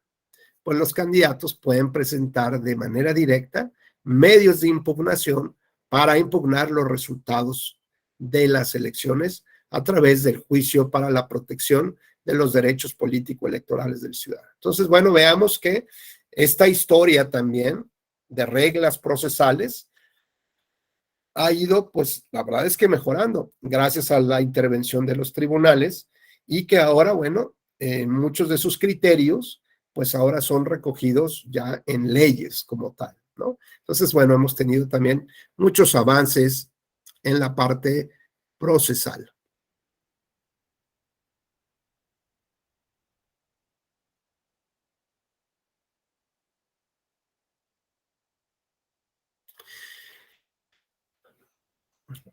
Speaker 2: pues los candidatos pueden presentar de manera directa medios de impugnación para impugnar los resultados de las elecciones a través del juicio para la protección de los derechos político-electorales del ciudadano. Entonces, bueno, veamos que esta historia también de reglas procesales ha ido, pues la verdad es que mejorando gracias a la intervención de los tribunales y que ahora, bueno, muchos de sus criterios, pues ahora son recogidos ya en leyes como tal, ¿no? Entonces, bueno, hemos tenido también muchos avances en la parte procesal.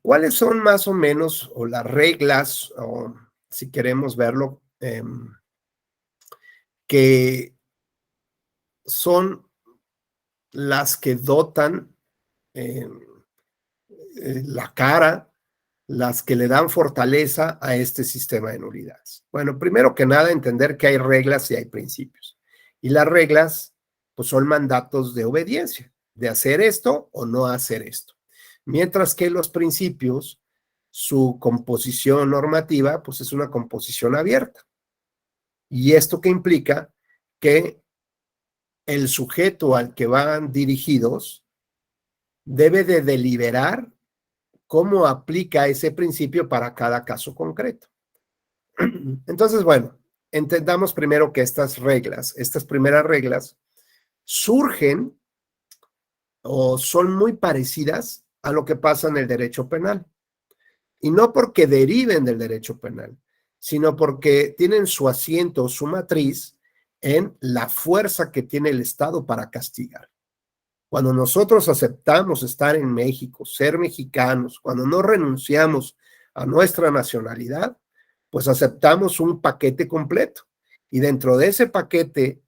Speaker 2: ¿Cuáles son más o menos, o las reglas, o si queremos verlo, que son las que dotan eh, la cara, las que le dan fortaleza a este sistema de nulidades? Bueno, primero que nada, entender que hay reglas y hay principios. Y las reglas, pues son mandatos de obediencia, de hacer esto o no hacer esto. Mientras que los principios, su composición normativa, pues es una composición abierta. ¿Y esto qué implica? Que el sujeto al que van dirigidos debe de deliberar cómo aplica ese principio para cada caso concreto. Entonces, bueno, entendamos primero que estas reglas, estas primeras reglas, surgen o son muy parecidas a lo que pasa en el derecho penal. Y no porque deriven del derecho penal, sino porque tienen su asiento, su matriz en la fuerza que tiene el Estado para castigar. Cuando nosotros aceptamos estar en México, ser mexicanos, cuando no renunciamos a nuestra nacionalidad, pues aceptamos un paquete completo. Y dentro de ese paquete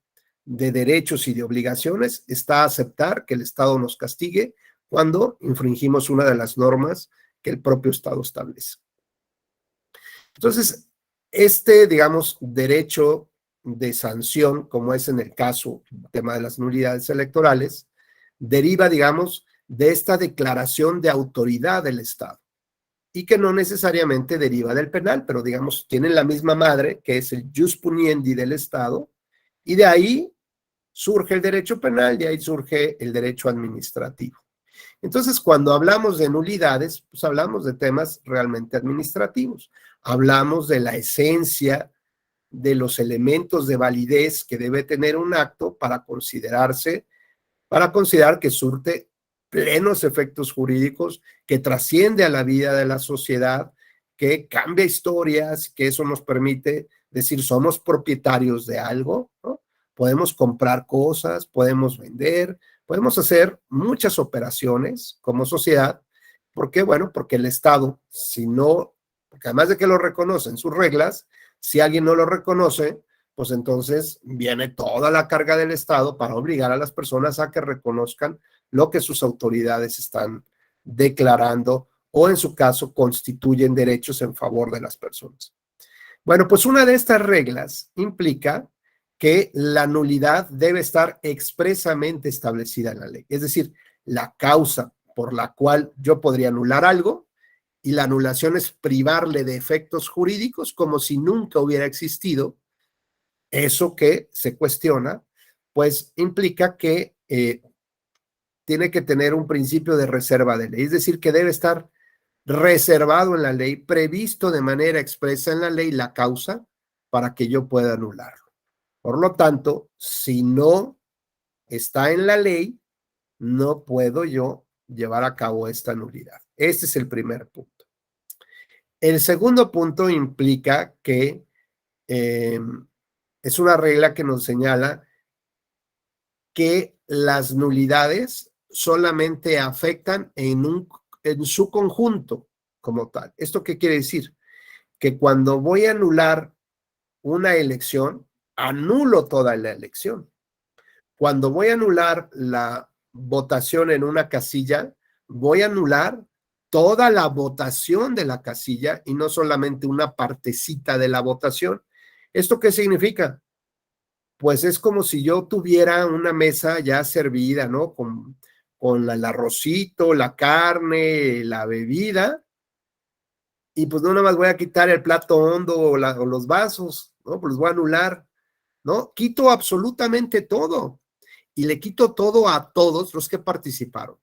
Speaker 2: de derechos y de obligaciones está aceptar que el Estado nos castigue cuando infringimos una de las normas que el propio Estado establece. Entonces, digamos, derecho de sanción, como es en el caso, tema de las nulidades electorales, deriva, digamos, de esta declaración de autoridad del Estado y que no necesariamente deriva del penal, pero digamos, tienen la misma madre, que es el jus puniendi del Estado, y de ahí surge el derecho penal, de ahí surge el derecho administrativo. Entonces, cuando hablamos de nulidades, pues hablamos de temas realmente administrativos. Hablamos de la esencia de los elementos de validez que debe tener un acto para considerar que surte plenos efectos jurídicos, que trasciende a la vida de la sociedad, que cambia historias, que eso nos permite decir somos propietarios de algo, ¿no? Podemos comprar cosas, podemos vender, podemos hacer muchas operaciones como sociedad. ¿Por qué? Bueno, porque el Estado, si no, porque además de que lo reconocen sus reglas, si alguien no lo reconoce, pues entonces viene toda la carga del Estado para obligar a las personas a que reconozcan lo que sus autoridades están declarando o en su caso constituyen derechos en favor de las personas. Bueno, pues una de estas reglas implica que la nulidad debe estar expresamente establecida en la ley, es decir, la causa por la cual yo podría anular algo, y la anulación es privarle de efectos jurídicos como si nunca hubiera existido. Eso que se cuestiona, pues implica que tiene que tener un principio de reserva de ley, es decir, que debe estar reservado en la ley, previsto de manera expresa en la ley la causa para que yo pueda anularlo. Por lo tanto, si no está en la ley, no puedo yo llevar a cabo esta nulidad. Este es el primer punto. El segundo punto implica que es una regla que nos señala que las nulidades solamente afectan en su conjunto como tal. ¿Esto qué quiere decir? Que cuando voy a anular una elección, anulo toda la elección. Cuando voy a anular la votación en una casilla, voy a anular toda la votación de la casilla y no solamente una partecita de la votación. ¿Esto qué significa? Pues es como si yo tuviera una mesa ya servida, ¿no? Con el arrocito, la carne, la bebida, y pues no nada más voy a quitar el plato hondo o los vasos, ¿no? Pues los voy a anular, ¿no? Quito absolutamente todo y le quito todo a todos los que participaron.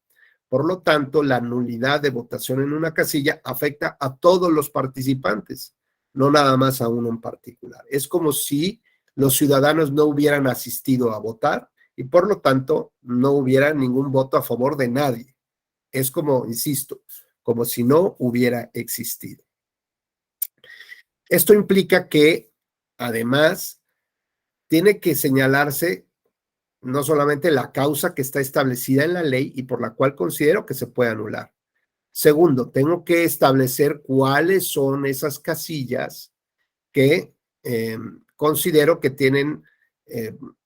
Speaker 2: Por lo tanto, la nulidad de votación en una casilla afecta a todos los participantes, no nada más a uno en particular. Es como si los ciudadanos no hubieran asistido a votar y por lo tanto no hubiera ningún voto a favor de nadie. Es como, insisto, como si no hubiera existido. Esto implica que, además, tiene que señalarse no solamente la causa que está establecida en la ley y por la cual considero que se puede anular, Segundo, tengo que establecer cuáles son esas casillas que considero que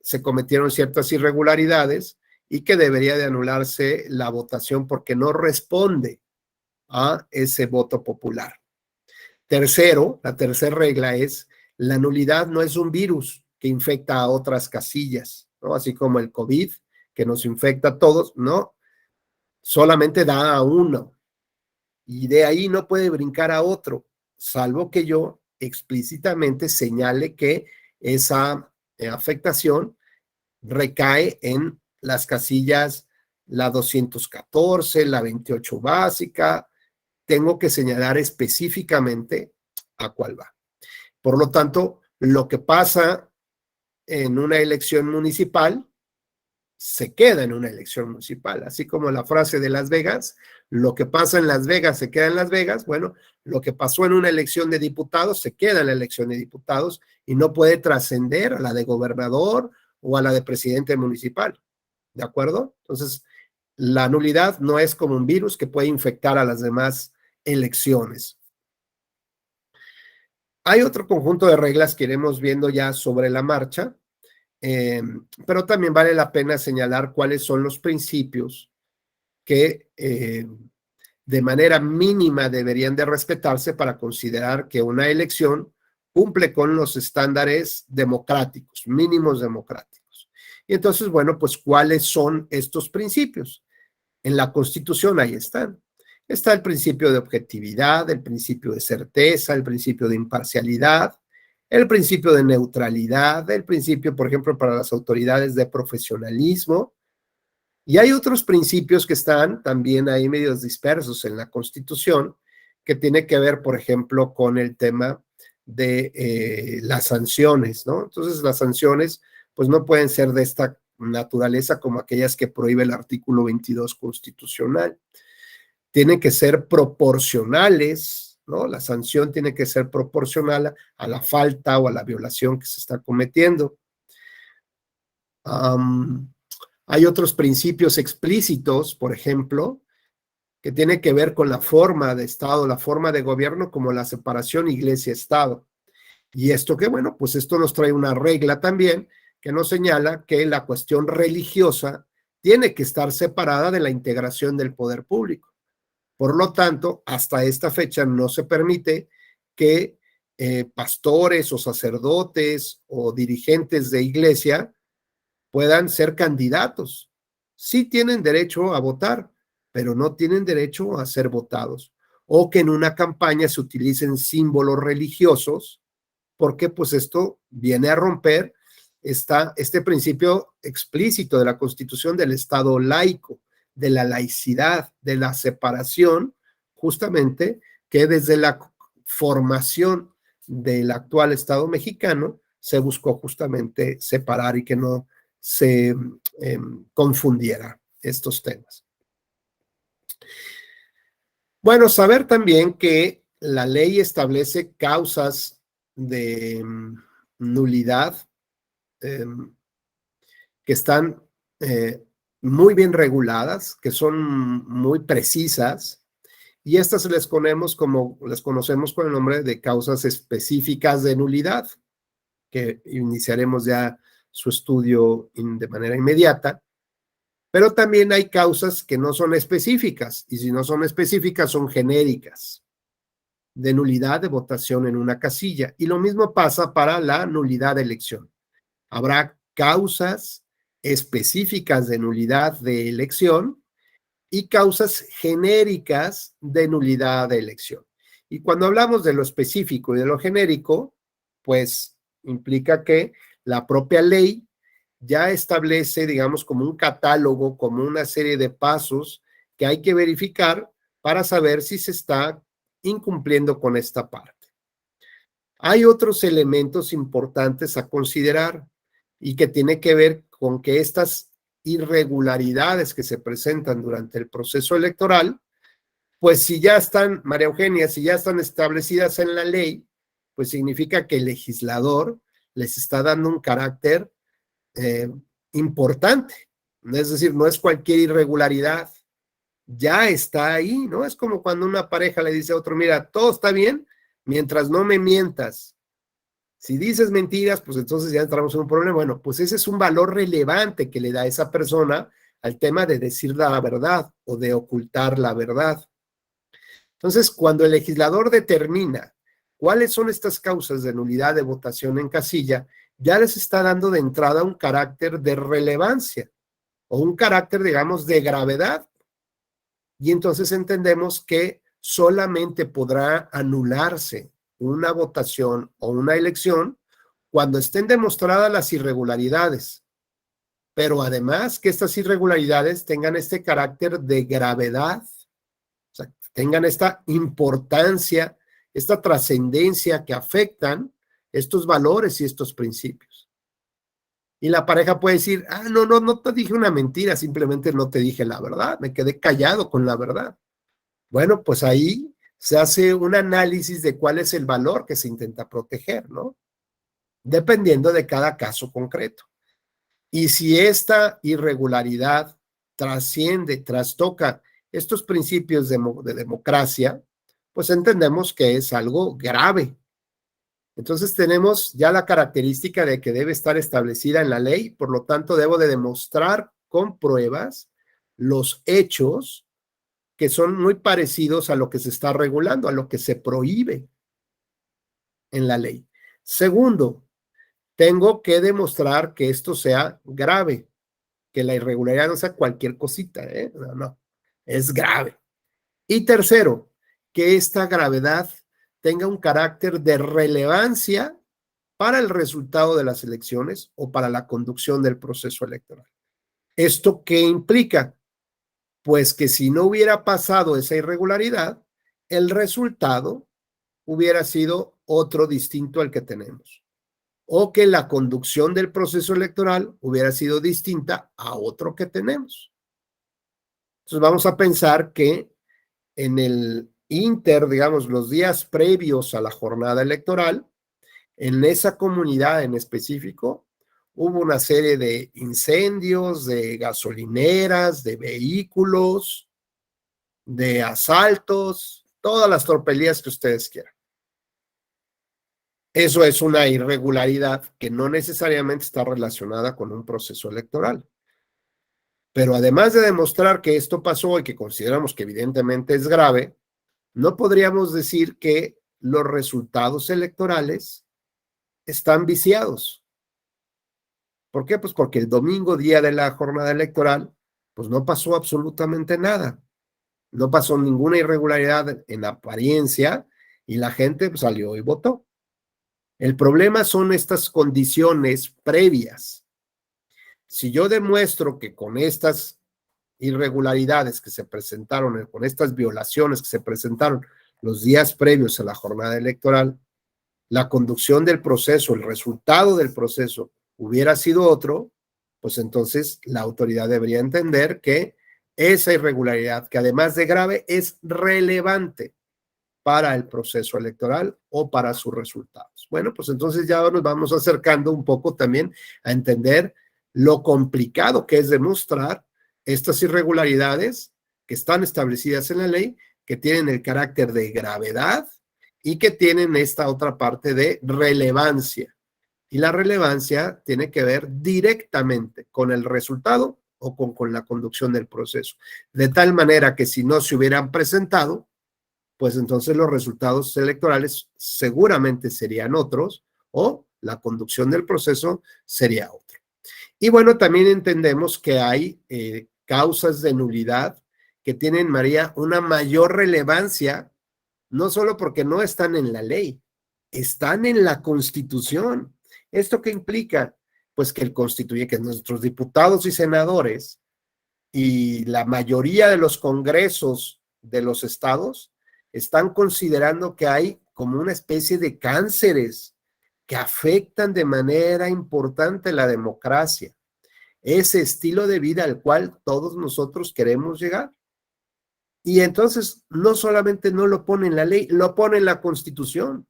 Speaker 2: se cometieron ciertas irregularidades y que debería de anularse la votación porque no responde a ese voto popular. Tercero, la tercera regla es, la nulidad no es un virus que infecta a otras casillas, ¿no? Así como el COVID, que nos infecta a todos, no, solamente da a uno y de ahí no puede brincar a otro, salvo que yo explícitamente señale que esa afectación recae en las casillas la 214, la 28 básica, tengo que señalar específicamente a cuál va. Por lo tanto, lo que pasa en una elección municipal se queda en una elección municipal, así como la frase de Las Vegas, lo que pasa en Las Vegas se queda en Las Vegas. Bueno, lo que pasó en una elección de diputados se queda en la elección de diputados y no puede trascender a la de gobernador o a la de presidente municipal, ¿de acuerdo? Entonces, la nulidad no es como un virus que puede infectar a las demás elecciones. Hay otro conjunto de reglas que iremos viendo ya sobre la marcha, pero también vale la pena señalar cuáles son los principios que de manera mínima deberían de respetarse para considerar que una elección cumple con los estándares democráticos, mínimos democráticos. Y entonces, bueno, pues, ¿cuáles son estos principios? En la Constitución ahí están. Está el principio de objetividad, el principio de certeza, el principio de imparcialidad, el principio de neutralidad, el principio, por ejemplo, para las autoridades de profesionalismo. Y hay otros principios que están también ahí medios dispersos en la Constitución, que tiene que ver, por ejemplo, con el tema de las sanciones, ¿no? Entonces, las sanciones, pues, no pueden ser de esta naturaleza como aquellas que prohíbe el artículo 22 constitucional. Tienen que ser proporcionales, ¿no? La sanción tiene que ser proporcional a la falta o a la violación que se está cometiendo. Hay otros principios explícitos, por ejemplo, que tienen que ver con la forma de Estado, la forma de gobierno, como la separación iglesia-Estado. Y esto que, bueno, pues esto nos trae una regla también que nos señala que la cuestión religiosa tiene que estar separada de la integración del poder público. Por lo tanto, hasta esta fecha no se permite que pastores o sacerdotes o dirigentes de iglesia puedan ser candidatos. Sí tienen derecho a votar, pero no tienen derecho a ser votados. O que en una campaña se utilicen símbolos religiosos, porque pues esto viene a romper este principio explícito de la Constitución del Estado laico, de la laicidad, de la separación, justamente que desde la formación del actual Estado mexicano se buscó justamente separar y que no se confundiera estos temas. Bueno, saber también que la ley establece causas de nulidad que están muy bien reguladas, que son muy precisas, y estas les conocemos con el nombre de causas específicas de nulidad, que iniciaremos ya su estudio de manera inmediata. Pero también hay causas que no son específicas, y si no son específicas, son genéricas, de nulidad de votación en una casilla. Y lo mismo pasa para la nulidad de elección. Habrá causas específicas de nulidad de elección y causas genéricas de nulidad de elección. Y cuando hablamos de lo específico y de lo genérico, pues implica que la propia ley ya establece, digamos, como un catálogo, como una serie de pasos que hay que verificar para saber si se está incumpliendo con esta parte. Hay otros elementos importantes a considerar y que tiene que ver con que estas irregularidades que se presentan durante el proceso electoral, pues si ya están, María Eugenia, si ya están establecidas en la ley, pues significa que el legislador les está dando un carácter importante. Es decir, no es cualquier irregularidad, ya está ahí, ¿no? Es como cuando una pareja le dice a otro, mira, todo está bien mientras no me mientas. Si dices mentiras, pues entonces ya entramos en un problema. Bueno, pues ese es un valor relevante que le da esa persona al tema de decir la verdad o de ocultar la verdad. Entonces, cuando el legislador determina cuáles son estas causas de nulidad de votación en casilla, ya les está dando de entrada un carácter de relevancia o un carácter, digamos, de gravedad. Y entonces entendemos que solamente podrá anularse una votación o una elección cuando estén demostradas las irregularidades, pero además que estas irregularidades tengan este carácter de gravedad, o sea, tengan esta importancia, esta trascendencia que afectan estos valores y estos principios. Y la pareja puede decir, no te dije una mentira, simplemente no te dije la verdad, me quedé callado con la verdad. Bueno, pues ahí se hace un análisis de cuál es el valor que se intenta proteger, ¿no? Dependiendo de cada caso concreto. Y si esta irregularidad trasciende, trastoca estos principios de democracia, pues entendemos que es algo grave. Entonces tenemos ya la característica de que debe estar establecida en la ley, por lo tanto debo de demostrar con pruebas los hechos que son muy parecidos a lo que se está regulando, a lo que se prohíbe en la ley. Segundo, tengo que demostrar que esto sea grave, que la irregularidad no sea cualquier cosita, ¿eh? No, es grave. Y tercero, que esta gravedad tenga un carácter de relevancia para el resultado de las elecciones o para la conducción del proceso electoral. ¿Esto qué implica? Pues que si no hubiera pasado esa irregularidad, el resultado hubiera sido otro distinto al que tenemos, o que la conducción del proceso electoral hubiera sido distinta a otro que tenemos. Entonces vamos a pensar que en el digamos, los días previos a la jornada electoral, en esa comunidad en específico, hubo una serie de incendios, de gasolineras, de vehículos, de asaltos, todas las tropelías que ustedes quieran. Eso es una irregularidad que no necesariamente está relacionada con un proceso electoral. Pero además de demostrar que esto pasó y que consideramos que evidentemente es grave, no podríamos decir que los resultados electorales están viciados. ¿Por qué? Pues porque el domingo, día de la jornada electoral, pues no pasó absolutamente nada. No pasó ninguna irregularidad en apariencia y la gente pues, salió y votó. El problema son estas condiciones previas. Si yo demuestro que con estas irregularidades que se presentaron, con estas violaciones que se presentaron los días previos a la jornada electoral, la conducción del proceso, el resultado del proceso hubiera sido otro, pues entonces la autoridad debería entender que esa irregularidad, que además de grave, es relevante para el proceso electoral o para sus resultados. Bueno, pues entonces ya nos vamos acercando un poco también a entender lo complicado que es demostrar estas irregularidades que están establecidas en la ley, que tienen el carácter de gravedad y que tienen esta otra parte de relevancia. Y la relevancia tiene que ver directamente con el resultado o con la conducción del proceso. De tal manera que si no se hubieran presentado, pues entonces los resultados electorales seguramente serían otros o la conducción del proceso sería otra. Y bueno, también entendemos que hay causas de nulidad que tienen, María, una mayor relevancia, no solo porque no están en la ley, están en la Constitución. ¿Esto qué implica? Pues que el constituye, que nuestros diputados y senadores y la mayoría de los congresos de los estados están considerando que hay como una especie de cánceres que afectan de manera importante la democracia, ese estilo de vida al cual todos nosotros queremos llegar. Y entonces no solamente no lo pone en la ley, lo pone en la Constitución.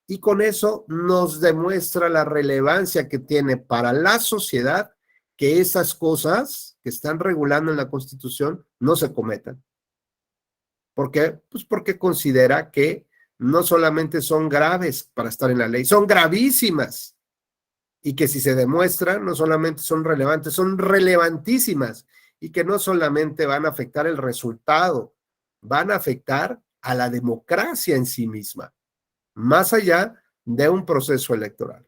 Speaker 2: Y con eso nos demuestra la relevancia que tiene para la sociedad que esas cosas que están regulando en la Constitución no se cometan. ¿Por qué? Pues porque considera que no solamente son graves para estar en la ley, son gravísimas. Y que si se demuestra, no solamente son relevantes, son relevantísimas. Y que no solamente van a afectar el resultado, van a afectar a la democracia en sí misma, más allá de un proceso electoral.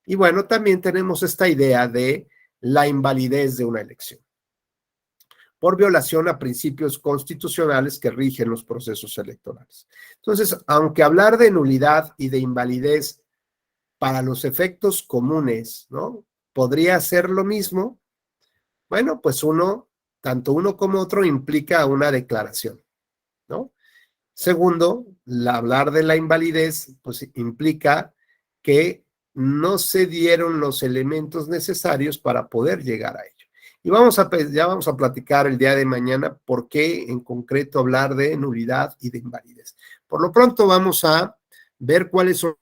Speaker 2: Y bueno, también tenemos esta idea de la invalidez de una elección por violación a principios constitucionales que rigen los procesos electorales. Entonces, aunque hablar de nulidad y de invalidez para los efectos comunes, ¿no? Podría ser lo mismo, bueno, pues tanto uno como otro implica una declaración, ¿no? Segundo, hablar de la invalidez, pues implica que no se dieron los elementos necesarios para poder llegar a ello. Y ya vamos a platicar el día de mañana por qué en concreto hablar de nulidad y de invalidez. Por lo pronto vamos a ver cuáles son.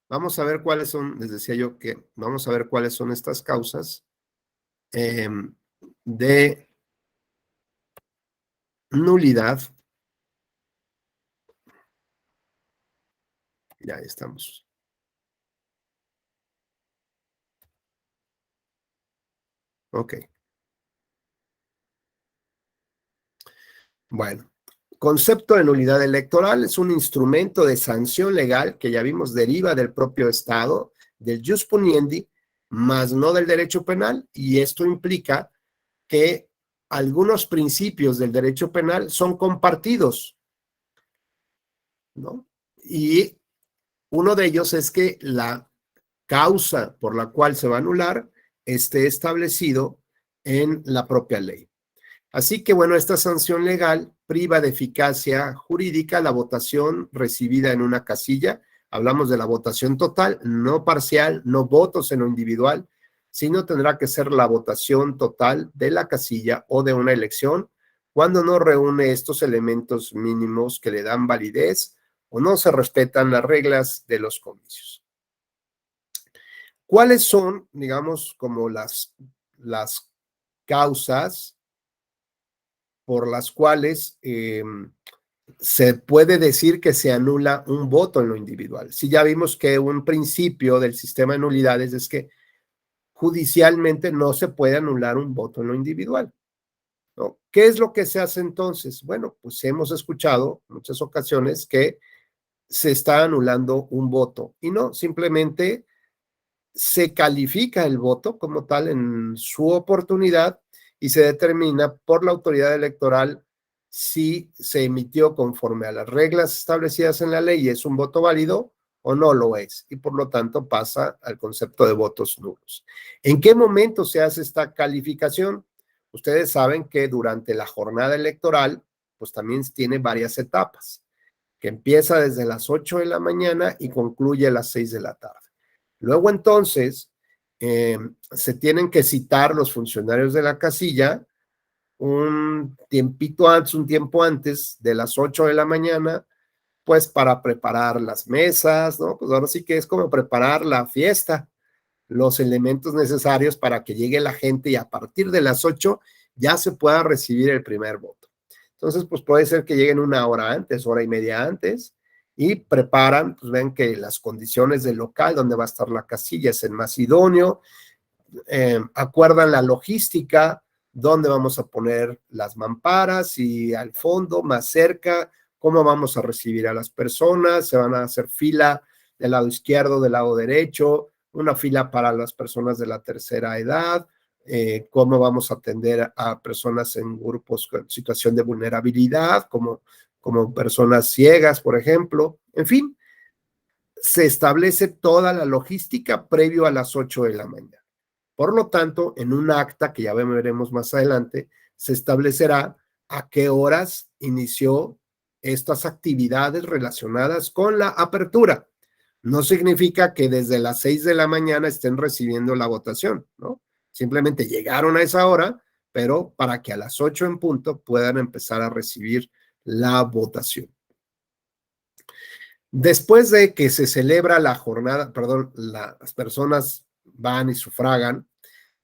Speaker 2: Vamos a ver cuáles son, les decía yo que vamos a ver cuáles son estas causas de nulidad. Ya estamos. Ok. Bueno, concepto de nulidad electoral es un instrumento de sanción legal que ya vimos deriva del propio Estado, del jus puniendi, más no del derecho penal, y esto implica que algunos principios del derecho penal son compartidos, ¿no? Y uno de ellos es que la causa por la cual se va a anular esté establecido en la propia ley. Así que, bueno, esta sanción legal priva de eficacia jurídica la votación recibida en una casilla. Hablamos de la votación total, no parcial, no votos en lo individual, sino tendrá que ser la votación total de la casilla o de una elección cuando no reúne estos elementos mínimos que le dan validez o no se respetan las reglas de los comicios. ¿Cuáles son, digamos, como las causas por las cuales se puede decir que se anula un voto en lo individual? Si ya vimos que un principio del sistema de nulidades es que judicialmente no se puede anular un voto en lo individual, ¿no? ¿Qué es lo que se hace entonces? Bueno, pues hemos escuchado en muchas ocasiones que se está anulando un voto y no, simplemente se califica el voto como tal en su oportunidad y se determina por la autoridad electoral si se emitió conforme a las reglas establecidas en la ley y es un voto válido o no lo es, y por lo tanto pasa al concepto de votos nulos. ¿En qué momento se hace esta calificación? Ustedes saben que durante la jornada electoral, pues también tiene varias etapas, que empieza desde las 8 de la mañana y concluye a las 6 de la tarde. Luego entonces se tienen que citar los funcionarios de la casilla un tiempo antes de las 8 de la mañana, pues para preparar las mesas, ¿no? Pues ahora sí que es como preparar la fiesta, los elementos necesarios para que llegue la gente y a partir de las 8 ya se pueda recibir el primer voto. Entonces, pues puede ser que lleguen una hora antes, hora y media antes, y preparan, pues ven que las condiciones del local donde va a estar la casilla es el más idóneo, acuerdan la logística, dónde vamos a poner las mamparas y al fondo, más cerca, cómo vamos a recibir a las personas, se van a hacer fila del lado izquierdo, del lado derecho, una fila para las personas de la tercera edad, cómo vamos a atender a personas en grupos con situación de vulnerabilidad, como personas ciegas, por ejemplo. En fin, se establece toda la logística previo a las 8 de la mañana. Por lo tanto, en un acta que ya veremos más adelante, se establecerá a qué horas inició estas actividades relacionadas con la apertura. No significa que desde las 6 de la mañana estén recibiendo la votación, ¿no? Simplemente llegaron a esa hora, pero para que a las 8 en punto puedan empezar a recibir la votación. Después de que se celebra la jornada, perdón, las personas van y sufragan,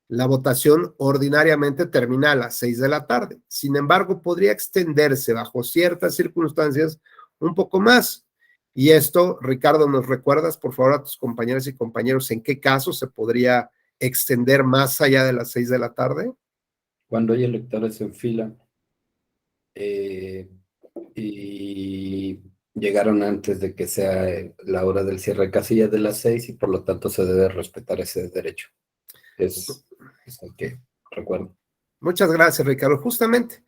Speaker 2: la votación ordinariamente termina a las 6 de la tarde. Sin embargo, podría extenderse bajo ciertas circunstancias un poco más. Y esto, Ricardo, ¿nos recuerdas, por favor, a tus compañeras y compañeros, en qué caso se podría extender más allá de las 6 de la tarde?
Speaker 3: Cuando hay electores en fila y llegaron antes de que sea la hora del cierre de casilla de las 6 y por lo tanto se debe respetar ese derecho. Es el que recuerdo.
Speaker 2: Muchas gracias, Ricardo. Justamente,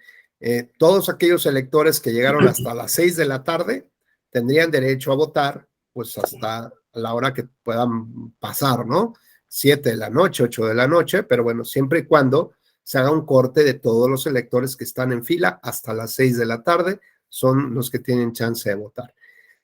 Speaker 2: todos aquellos electores que llegaron hasta las 6 de la tarde tendrían derecho a votar, pues hasta la hora que puedan pasar, ¿no? 7 de la noche, 8 de la noche, pero bueno, siempre y cuando se haga un corte de todos los electores que están en fila hasta las 6 de la tarde, son los que tienen chance de votar.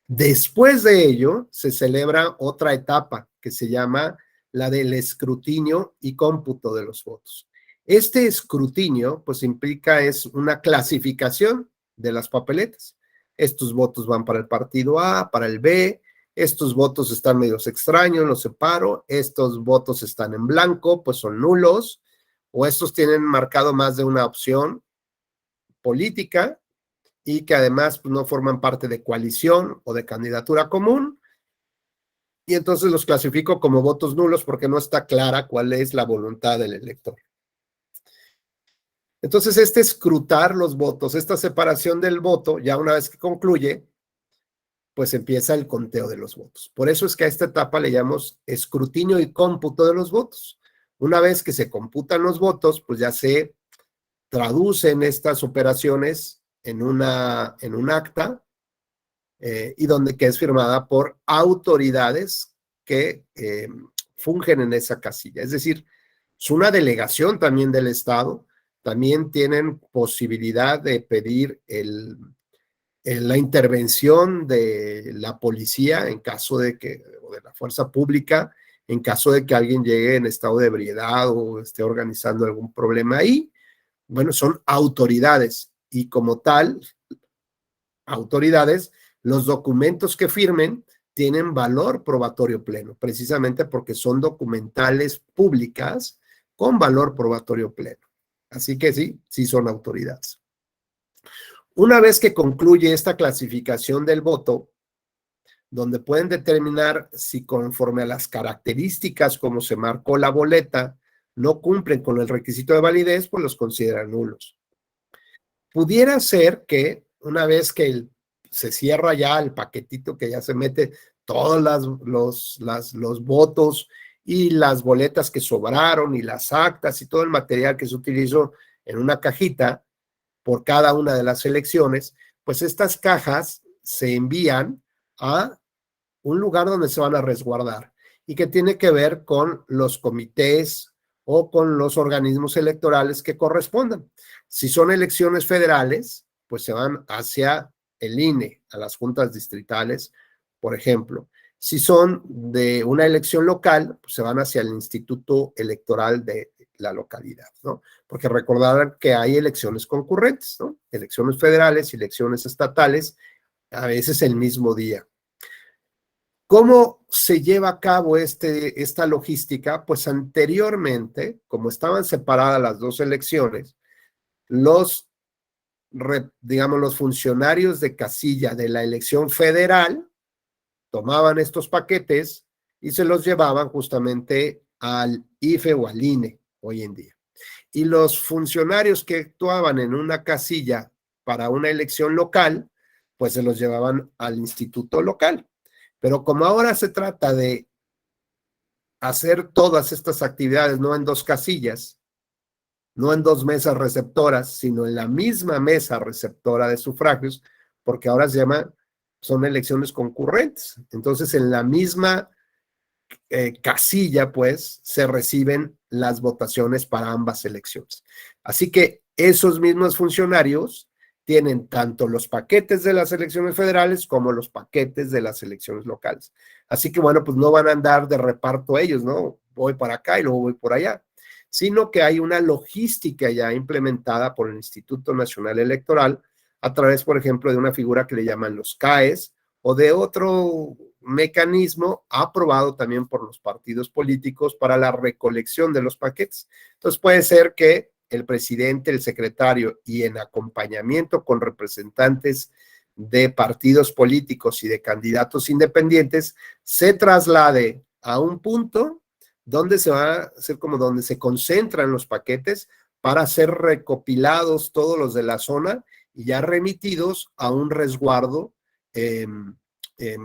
Speaker 2: Después de ello, se celebra otra etapa que se llama la del escrutinio y cómputo de los votos. Este escrutinio, pues implica es una clasificación de las papeletas. Estos votos van para el partido A, para el B, estos votos están medios extraños, los separo, estos votos están en blanco, pues son nulos, o estos tienen marcado más de una opción política y que además pues, no forman parte de coalición o de candidatura común, y entonces los clasifico como votos nulos porque no está clara cuál es la voluntad del elector. Entonces, este escrutar los votos, esta separación del voto, ya una vez que concluye, pues empieza el conteo de los votos. Por eso es que a esta etapa le llamamos escrutinio y cómputo de los votos. Una vez que se computan los votos, pues ya se traducen estas operaciones en un acta y que es firmada por autoridades que fungen en esa casilla. Es decir, es una delegación también del Estado, también tienen posibilidad de pedir la intervención de la policía en caso de que, o de la fuerza pública, en caso de que alguien llegue en estado de ebriedad o esté organizando algún problema ahí. Bueno, son autoridades y como tal, autoridades, los documentos que firmen tienen valor probatorio pleno, precisamente porque son documentales públicas con valor probatorio pleno. Así que sí son autoridades. Una vez que concluye esta clasificación del voto, donde pueden determinar si conforme a las características como se marcó la boleta, no cumplen con el requisito de validez, pues los consideran nulos. Pudiera ser que una vez que se cierra ya el paquetito, que ya se mete todos los votos y las boletas que sobraron y las actas y todo el material que se utilizó en una cajita por cada una de las elecciones, pues estas cajas se envían a un lugar donde se van a resguardar y que tiene que ver con los comités o con los organismos electorales que correspondan. Si son elecciones federales, pues se van hacia el INE, a las juntas distritales, por ejemplo. Si son de una elección local, pues se van hacia el instituto electoral de la localidad, ¿no? Porque recordar que hay elecciones concurrentes, ¿no? Elecciones federales y elecciones estatales, a veces el mismo día. ¿Cómo se lleva a cabo esta logística? Pues anteriormente, como estaban separadas las dos elecciones, los funcionarios de casilla de la elección federal tomaban estos paquetes y se los llevaban justamente al IFE o al INE hoy en día. Y los funcionarios que actuaban en una casilla para una elección local, pues se los llevaban al instituto local. Pero como ahora se trata de hacer todas estas actividades no en dos casillas, no en dos mesas receptoras, sino en la misma mesa receptora de sufragios, porque ahora son elecciones concurrentes. Entonces, en la misma casilla, pues, se reciben las votaciones para ambas elecciones. Así que esos mismos funcionarios tienen tanto los paquetes de las elecciones federales como los paquetes de las elecciones locales. Así que bueno, pues no van a andar de reparto ellos, ¿no? Voy para acá y luego voy por allá, sino que hay una logística ya implementada por el Instituto Nacional Electoral a través, por ejemplo, de una figura que le llaman los CAEs o de otro mecanismo aprobado también por los partidos políticos para la recolección de los paquetes. Entonces puede ser que el presidente, el secretario y en acompañamiento con representantes de partidos políticos y de candidatos independientes se traslade a un punto donde se va a hacer como donde se concentran los paquetes para ser recopilados todos los de la zona y ya remitidos a un resguardo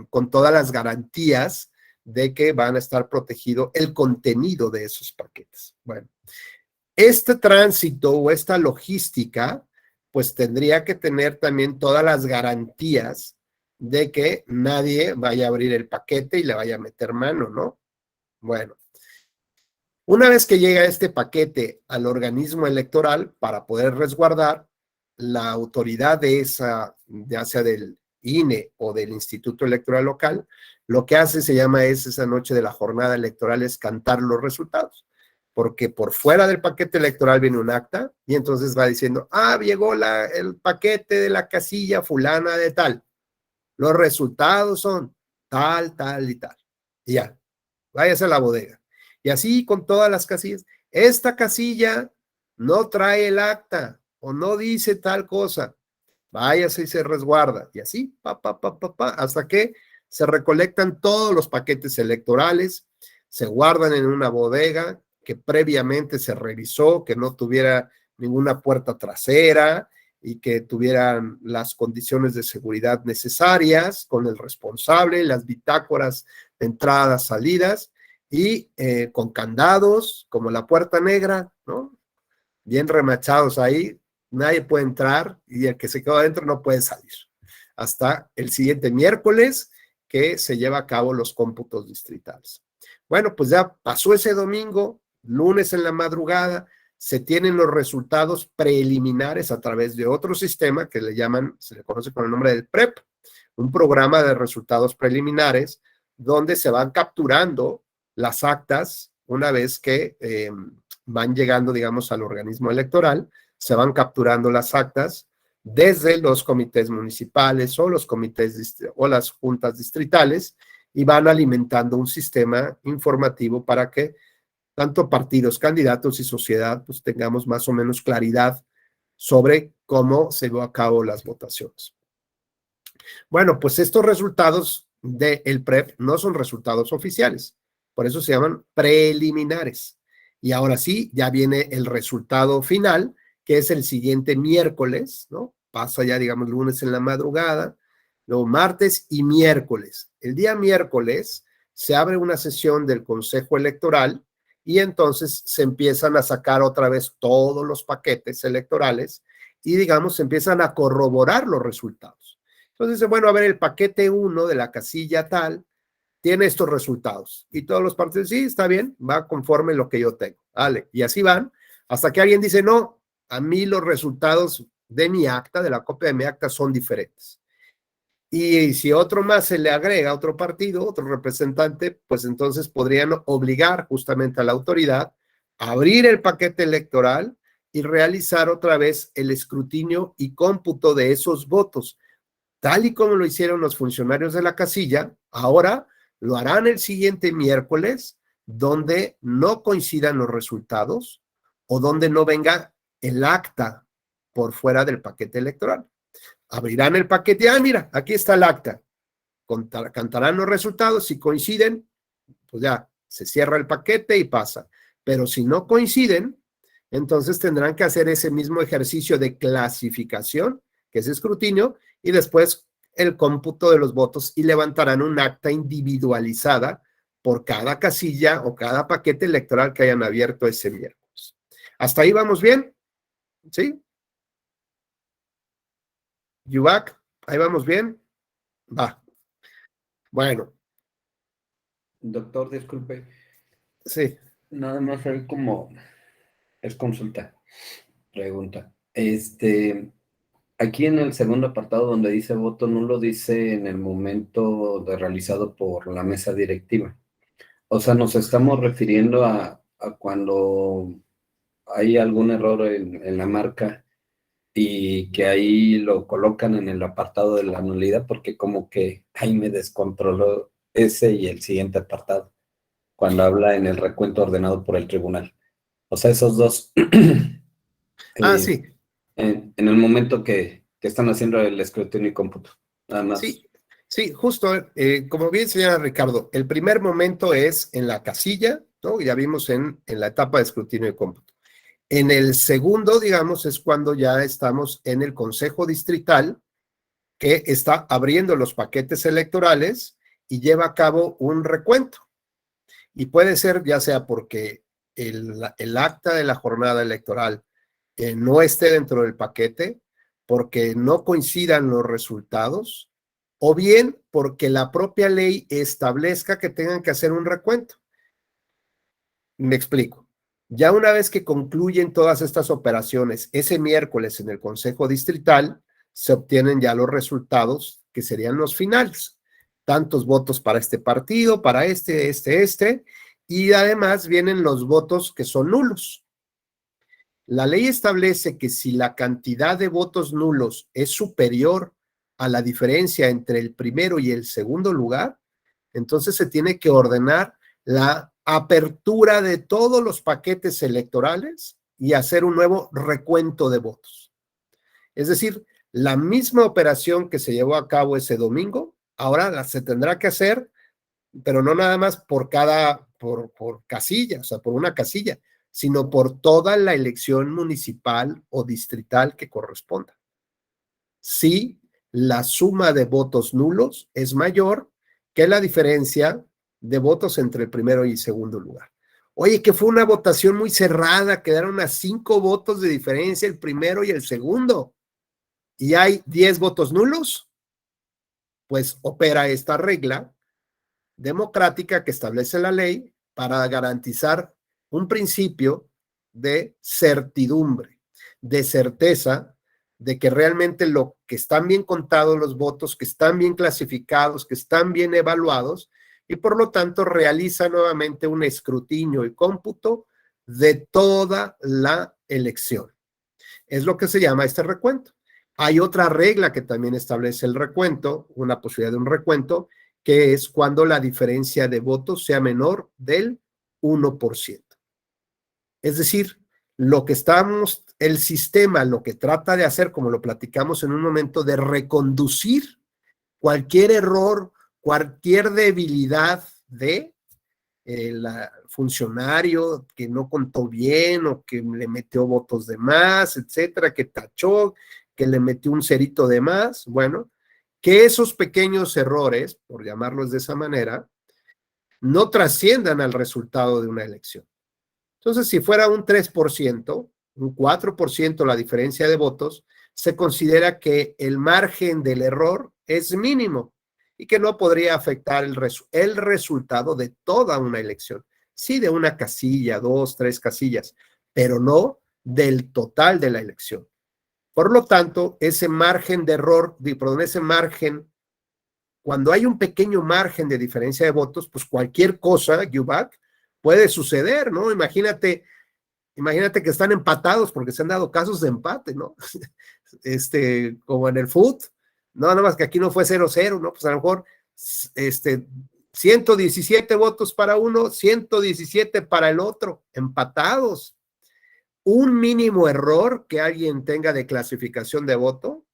Speaker 2: con todas las garantías de que van a estar protegido el contenido de esos paquetes. Bueno, este tránsito o esta logística, pues tendría que tener también todas las garantías de que nadie vaya a abrir el paquete y le vaya a meter mano, ¿no? Bueno, una vez que llega este paquete al organismo electoral para poder resguardar, la autoridad de esa, ya sea del INE o del Instituto Electoral Local, lo que hace se llama esa noche de la jornada electoral es cantar los resultados, porque por fuera del paquete electoral viene un acta y entonces va diciendo, llegó el paquete de la casilla fulana de tal, los resultados son tal, tal y tal, y ya, váyase a la bodega. Y así con todas las casillas. Esta casilla no trae el acta o no dice tal cosa. Váyase y se resguarda. Y así, hasta que se recolectan todos los paquetes electorales, se guardan en una bodega que previamente se revisó, que no tuviera ninguna puerta trasera y que tuvieran las condiciones de seguridad necesarias con el responsable, las bitácoras de entradas, salidas, y con candados como la puerta negra, ¿no? Bien remachados ahí, nadie puede entrar y el que se quedó adentro no puede salir. Hasta el siguiente miércoles que se lleva a cabo los cómputos distritales. Bueno, pues ya pasó ese domingo, lunes en la madrugada, se tienen los resultados preliminares a través de otro sistema que le llaman, se le conoce con el nombre del PREP, un programa de resultados preliminares donde se van capturando las actas una vez que van llegando, digamos, al organismo electoral, se van capturando las actas desde los comités municipales o los comités o las juntas distritales y van alimentando un sistema informativo para que tanto partidos, candidatos y sociedad pues tengamos más o menos claridad sobre cómo se llevó a cabo las votaciones. Bueno, pues estos resultados del PREP no son resultados oficiales, por eso se llaman preliminares. Y ahora sí, ya viene el resultado final, que es el siguiente miércoles, ¿no? Pasa ya, digamos, lunes en la madrugada, luego martes y miércoles. El día miércoles se abre una sesión del Consejo Electoral y entonces se empiezan a sacar otra vez todos los paquetes electorales y, digamos, se empiezan a corroborar los resultados. Entonces, bueno, a ver, el paquete 1 de la casilla tal tiene estos resultados. Y todos los partidos, sí, está bien, va conforme lo que yo tengo. Vale, y así van, hasta que alguien dice, no, a mí los resultados de mi acta, de la copia de mi acta, son diferentes. Y si otro más se le agrega a otro partido, otro representante, pues entonces podrían obligar justamente a la autoridad a abrir el paquete electoral y realizar otra vez el escrutinio y cómputo de esos votos. Tal y como lo hicieron los funcionarios de la casilla, ahora lo harán el siguiente miércoles, donde no coincidan los resultados o donde no venga el acta por fuera del paquete electoral. Abrirán el paquete, mira, aquí está el acta. Cantarán los resultados, si coinciden, pues ya, se cierra el paquete y pasa. Pero si no coinciden, entonces tendrán que hacer ese mismo ejercicio de clasificación, que es escrutinio, y después el cómputo de los votos y levantarán un acta individualizada por cada casilla o cada paquete electoral que hayan abierto ese miércoles. ¿Hasta ahí vamos bien? ¿Sí? ¿Yubac? ¿Ahí vamos bien? Va. Bueno.
Speaker 3: Doctor, disculpe.
Speaker 2: Sí.
Speaker 3: Nada más hay como, es consulta, pregunta. Aquí en el segundo apartado donde dice voto nulo, dice en el momento realizado por la mesa directiva. O sea, nos estamos refiriendo a cuando hay algún error en la marca y que ahí lo colocan en el apartado de la nulidad, porque como que ahí me descontroló ese y el siguiente apartado, cuando habla en el recuento ordenado por el tribunal. O sea, esos dos,
Speaker 2: Sí.
Speaker 3: en el momento que están haciendo el escrutinio y cómputo, nada más.
Speaker 2: Sí, justo, como bien señala Ricardo, el primer momento es en la casilla, ¿no? Ya vimos en la etapa de escrutinio y cómputo. En el segundo, digamos, es cuando ya estamos en el Consejo Distrital, que está abriendo los paquetes electorales y lleva a cabo un recuento. Y puede ser ya sea porque el acta de la jornada electoral no esté dentro del paquete, porque no coincidan los resultados, o bien porque la propia ley establezca que tengan que hacer un recuento. Me explico. Ya una vez que concluyen todas estas operaciones, ese miércoles en el Consejo Distrital, se obtienen ya los resultados que serían los finales. Tantos votos para este partido, para este, y además vienen los votos que son nulos. La ley establece que si la cantidad de votos nulos es superior a la diferencia entre el primero y el segundo lugar, entonces se tiene que ordenar la apertura de todos los paquetes electorales y hacer un nuevo recuento de votos. Es decir, la misma operación que se llevó a cabo ese domingo, ahora se tendrá que hacer, pero no nada más por casilla, o sea, por una casilla, sino por toda la elección municipal o distrital que corresponda. Si la suma de votos nulos es mayor que la diferencia de votos entre el primero y el segundo lugar. Oye, que fue una votación muy cerrada, quedaron a 5 votos de diferencia el primero y el segundo, y hay 10 votos nulos, pues opera esta regla democrática que establece la ley para garantizar un principio de certidumbre, de certeza, de que realmente lo que están bien contados los votos, que están bien clasificados, que están bien evaluados, y por lo tanto realiza nuevamente un escrutinio y cómputo de toda la elección. Es lo que se llama este recuento. Hay otra regla que también establece el recuento, una posibilidad de un recuento, que es cuando la diferencia de votos sea menor del 1%. Es decir, el sistema lo que trata de hacer, como lo platicamos en un momento, de reconducir cualquier error, cualquier debilidad de el funcionario que no contó bien o que le metió votos de más, etcétera, que tachó, que le metió un cerito de más. Bueno, que esos pequeños errores, por llamarlos de esa manera, no trasciendan al resultado de una elección. Entonces, si fuera un 3%, un 4% la diferencia de votos, se considera que el margen del error es mínimo y que no podría afectar el resultado de toda una elección. Sí, de una casilla, 2, 3 casillas, pero no del total de la elección. Por lo tanto, ese margen de error, ese margen, cuando hay un pequeño margen de diferencia de votos, pues cualquier cosa, Yubac, puede suceder, ¿no? Imagínate que están empatados porque se han dado casos de empate, ¿no? Como en el fútbol, no, nada más que aquí no fue 0-0, ¿no? Pues a lo mejor 117 votos para uno, 117 para el otro, empatados. Un mínimo error que alguien tenga de clasificación de voto,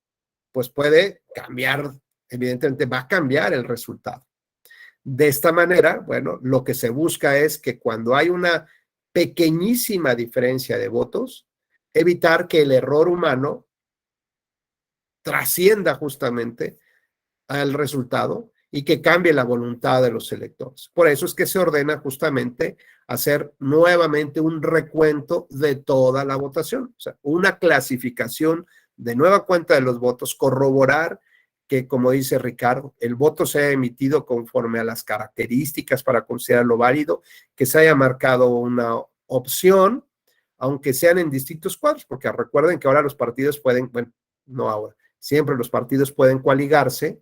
Speaker 2: pues puede cambiar, evidentemente va a cambiar el resultado. De esta manera, bueno, lo que se busca es que cuando hay una pequeñísima diferencia de votos, evitar que el error humano trascienda justamente al resultado y que cambie la voluntad de los electores. Por eso es que se ordena justamente hacer nuevamente un recuento de toda la votación, o sea, una clasificación de nueva cuenta de los votos, corroborar que, como dice Ricardo, el voto se haya emitido conforme a las características para considerarlo válido, que se haya marcado una opción, aunque sean en distintos cuadros, porque recuerden que ahora los partidos pueden, bueno, no ahora. Siempre los partidos pueden coaligarse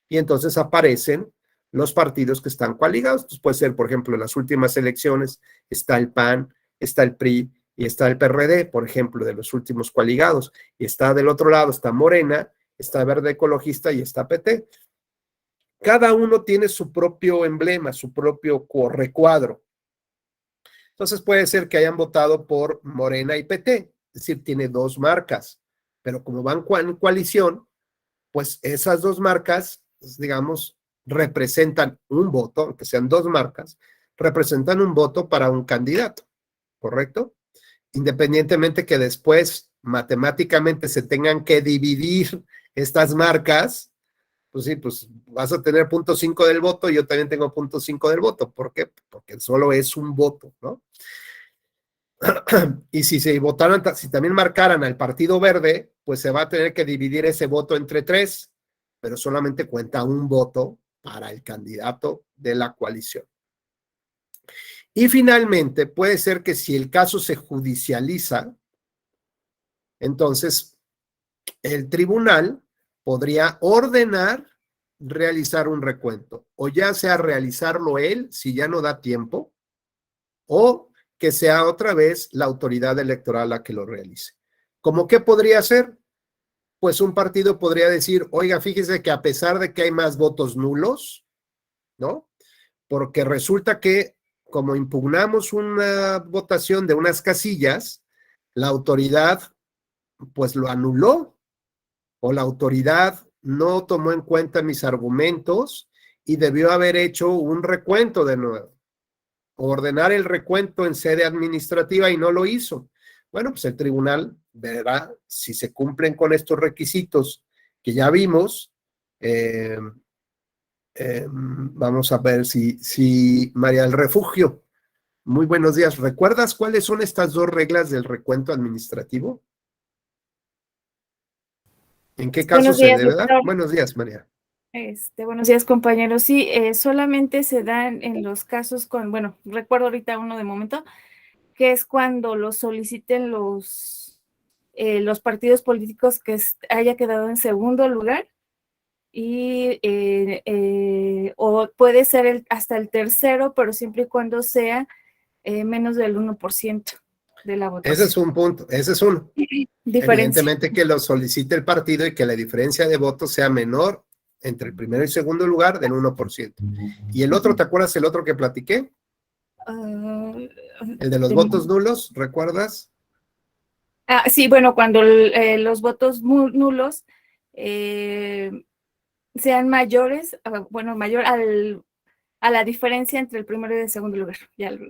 Speaker 2: y entonces aparecen los partidos que están coaligados. Entonces puede ser, por ejemplo, en las últimas elecciones está el PAN, está el PRI y está el PRD, por ejemplo, de los últimos coaligados. Y está del otro lado, está Morena, está Verde Ecologista y está PT. Cada uno tiene su propio emblema, su propio recuadro. Entonces puede ser que hayan votado por Morena y PT, es decir, tiene dos marcas, pero como van en coalición, pues esas dos marcas, digamos, representan un voto, aunque sean dos marcas, representan un voto para un candidato, ¿correcto? Independientemente que después matemáticamente se tengan que dividir estas marcas, pues sí, pues vas a tener 0.5 del voto y yo también tengo 0.5 del voto. ¿Por qué? Porque solo es un voto, ¿no? Y si se votaran, si también marcaran al Partido Verde, pues se va a tener que dividir ese voto entre 3, pero solamente cuenta un voto para el candidato de la coalición. Y finalmente, puede ser que si el caso se judicializa, entonces el tribunal podría ordenar realizar un recuento, o ya sea realizarlo él, si ya no da tiempo, o que sea otra vez la autoridad electoral la que lo realice. ¿Cómo qué podría ser? Pues un partido podría decir, oiga, fíjese que a pesar de que hay más votos nulos, ¿no? Porque resulta que como impugnamos una votación de unas casillas, la autoridad pues lo anuló, o la autoridad no tomó en cuenta mis argumentos y debió haber hecho un recuento de nuevo, ordenar el recuento en sede administrativa y no lo hizo. Bueno, pues el tribunal verá si se cumplen con estos requisitos que ya vimos. Vamos a ver si María del Refugio, muy buenos días. ¿Recuerdas cuáles son estas dos reglas del recuento administrativo? ¿En qué caso se debe dar? Buenos días, María.
Speaker 4: Buenos días, compañeros. Sí, solamente se dan en los casos con, bueno, recuerdo ahorita uno de momento, que es cuando lo soliciten los partidos políticos que haya quedado en segundo lugar y o puede ser hasta el tercero, pero siempre y cuando sea menos del 1% de la votación.
Speaker 2: Ese es un punto, ese es uno. Evidentemente que lo solicite el partido y que la diferencia de votos sea menor entre el primero y segundo lugar del 1%. ¿Y el otro, te acuerdas el otro que platiqué? El de los votos nulos, ¿recuerdas?
Speaker 4: Sí, bueno, cuando los votos nulos sean mayores, mayor a la diferencia entre el primero y el segundo lugar.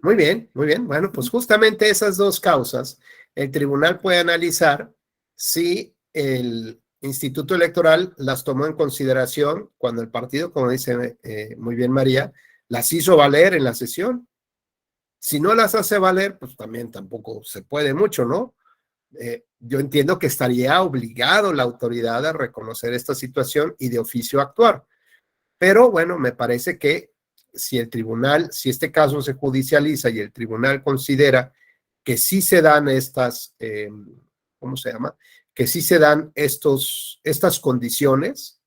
Speaker 2: Muy bien, muy bien. Bueno, pues justamente esas dos causas, el tribunal puede analizar si el Instituto Electoral las tomó en consideración cuando el partido, como dice muy bien María, las hizo valer en la sesión. Si no las hace valer, pues también tampoco se puede mucho, ¿no? Yo entiendo que estaría obligado la autoridad a reconocer esta situación y de oficio actuar. Pero bueno, me parece que si el tribunal, si este caso se judicializa y el tribunal considera que sí se dan estas, ¿cómo se llama? Que sí se dan estas condiciones,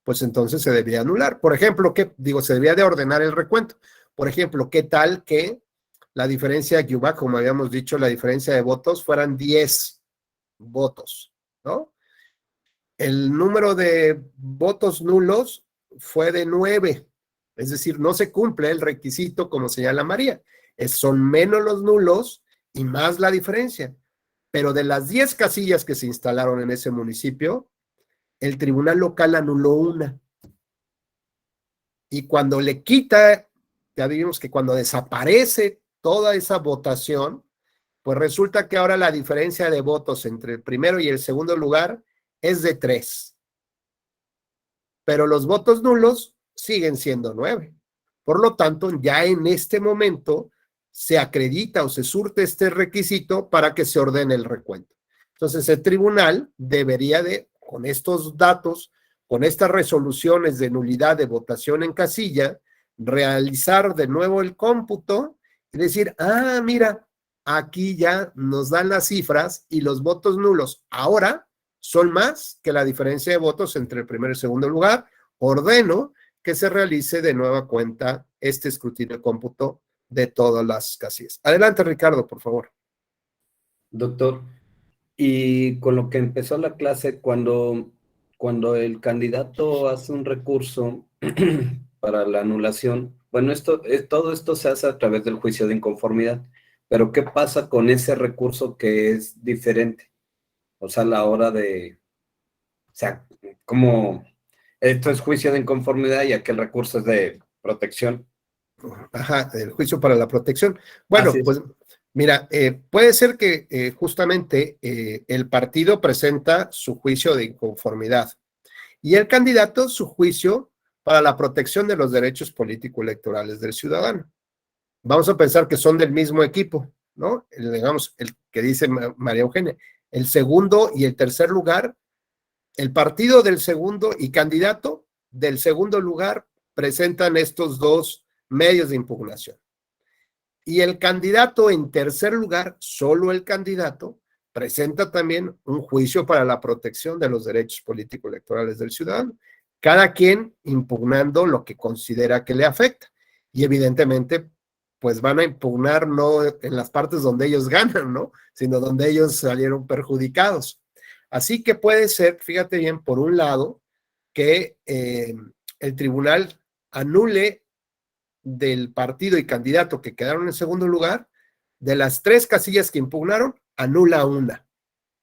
Speaker 2: pues entonces se debía anular. Por ejemplo, se debía de ordenar el recuento. Por ejemplo, ¿qué tal que la diferencia que hubo, como habíamos dicho, la diferencia de votos fueran 10 votos, ¿no? El número de votos nulos fue de 9, es decir, no se cumple el requisito como señala María, son menos los nulos y más la diferencia, pero de las 10 casillas que se instalaron en ese municipio, el tribunal local anuló una, y cuando le quita, ya vimos que cuando desaparece toda esa votación, pues resulta que ahora la diferencia de votos entre el primero y el segundo lugar es de 3. Pero los votos nulos siguen siendo 9. Por lo tanto, ya en este momento se acredita o se surte este requisito para que se ordene el recuento. Entonces, el tribunal debería de, con estos datos, con estas resoluciones de nulidad de votación en casilla, realizar de nuevo el cómputo y decir, mira, aquí ya nos dan las cifras y los votos nulos ahora son más que la diferencia de votos entre el primer y segundo lugar, ordeno que se realice de nueva cuenta este escrutinio de cómputo de todas las casillas. Adelante, Ricardo, por favor.
Speaker 3: Doctor, y con lo que empezó la clase, cuando el candidato hace un recurso para la anulación, bueno, todo esto se hace a través del juicio de inconformidad, pero ¿qué pasa con ese recurso que es diferente? O sea, a la hora de, o sea, como esto es juicio de inconformidad y aquel recurso es de protección.
Speaker 2: Ajá, el juicio para la protección. Bueno,
Speaker 3: Así es.
Speaker 2: pues mira, puede ser que justamente el partido presenta su juicio de inconformidad y el candidato su juicio para la protección de los derechos político-electorales del ciudadano. Vamos a pensar que son del mismo equipo, ¿no? Digamos, el que dice María Eugenia, el segundo y el tercer lugar, el partido del segundo y candidato del segundo lugar presentan estos dos medios de impugnación. Y el candidato en tercer lugar, solo el candidato, presenta también un juicio para la protección de los derechos político-electorales del ciudadano, cada quien impugnando lo que considera que le afecta. Y evidentemente, pues van a impugnar no en las partes donde ellos ganan, ¿no? Sino donde ellos salieron perjudicados. Así que puede ser, fíjate bien, por un lado, que el tribunal anule del partido y candidato que quedaron en segundo lugar, de las 3 casillas que impugnaron, anula una,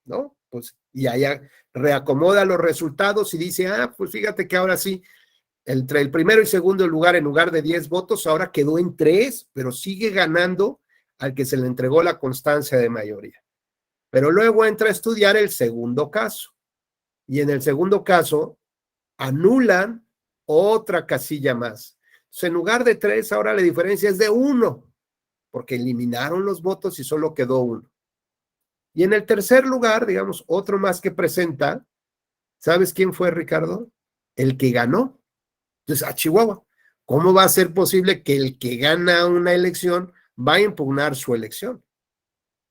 Speaker 2: ¿no? Pues, y allá reacomoda los resultados y dice, pues fíjate que ahora sí, entre el primero y segundo lugar, en lugar de 10 votos, ahora quedó en 3, pero sigue ganando al que se le entregó la constancia de mayoría. Pero luego entra a estudiar el segundo caso, y en el segundo caso anulan otra casilla más. Entonces, en lugar de 3, ahora la diferencia es de 1, porque eliminaron los votos y solo quedó 1. Y en el tercer lugar, digamos, otro más que presenta, ¿sabes quién fue, Ricardo? El que ganó. Entonces, a Chihuahua, ¿cómo va a ser posible que el que gana una elección va a impugnar su elección?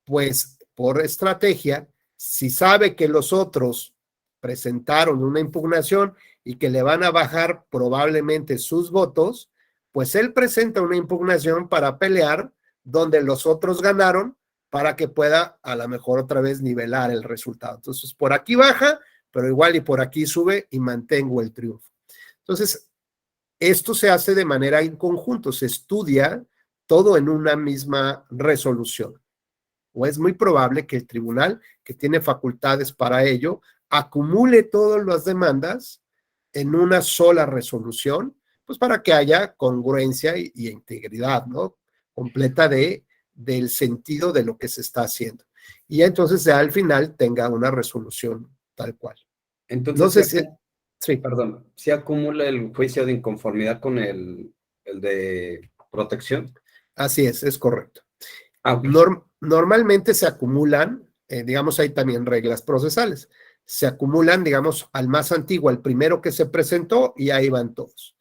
Speaker 2: Pues, por estrategia, si sabe que los otros presentaron una impugnación y que le van a bajar probablemente sus votos, pues él presenta una impugnación para pelear donde los otros ganaron para que pueda a lo mejor otra vez nivelar el resultado. Entonces, por aquí baja, pero igual y por aquí sube y mantengo el triunfo. Entonces, esto se hace de manera en conjunto, se estudia todo en una misma resolución. O es muy probable que el tribunal, que tiene facultades para ello, acumule todas las demandas en una sola resolución, pues para que haya congruencia y integridad, ¿no? Completa del sentido de lo que se está haciendo. Y entonces ya al final tenga una resolución tal cual.
Speaker 3: Entonces,
Speaker 2: no sé si... Sí.
Speaker 3: Perdón, ¿sí acumula el juicio de inconformidad con el de protección?
Speaker 2: Así es correcto.
Speaker 3: Okay.
Speaker 2: Normalmente se acumulan, digamos, hay también reglas procesales. Se acumulan, digamos, al más antiguo, al primero que se presentó, y ahí van todos.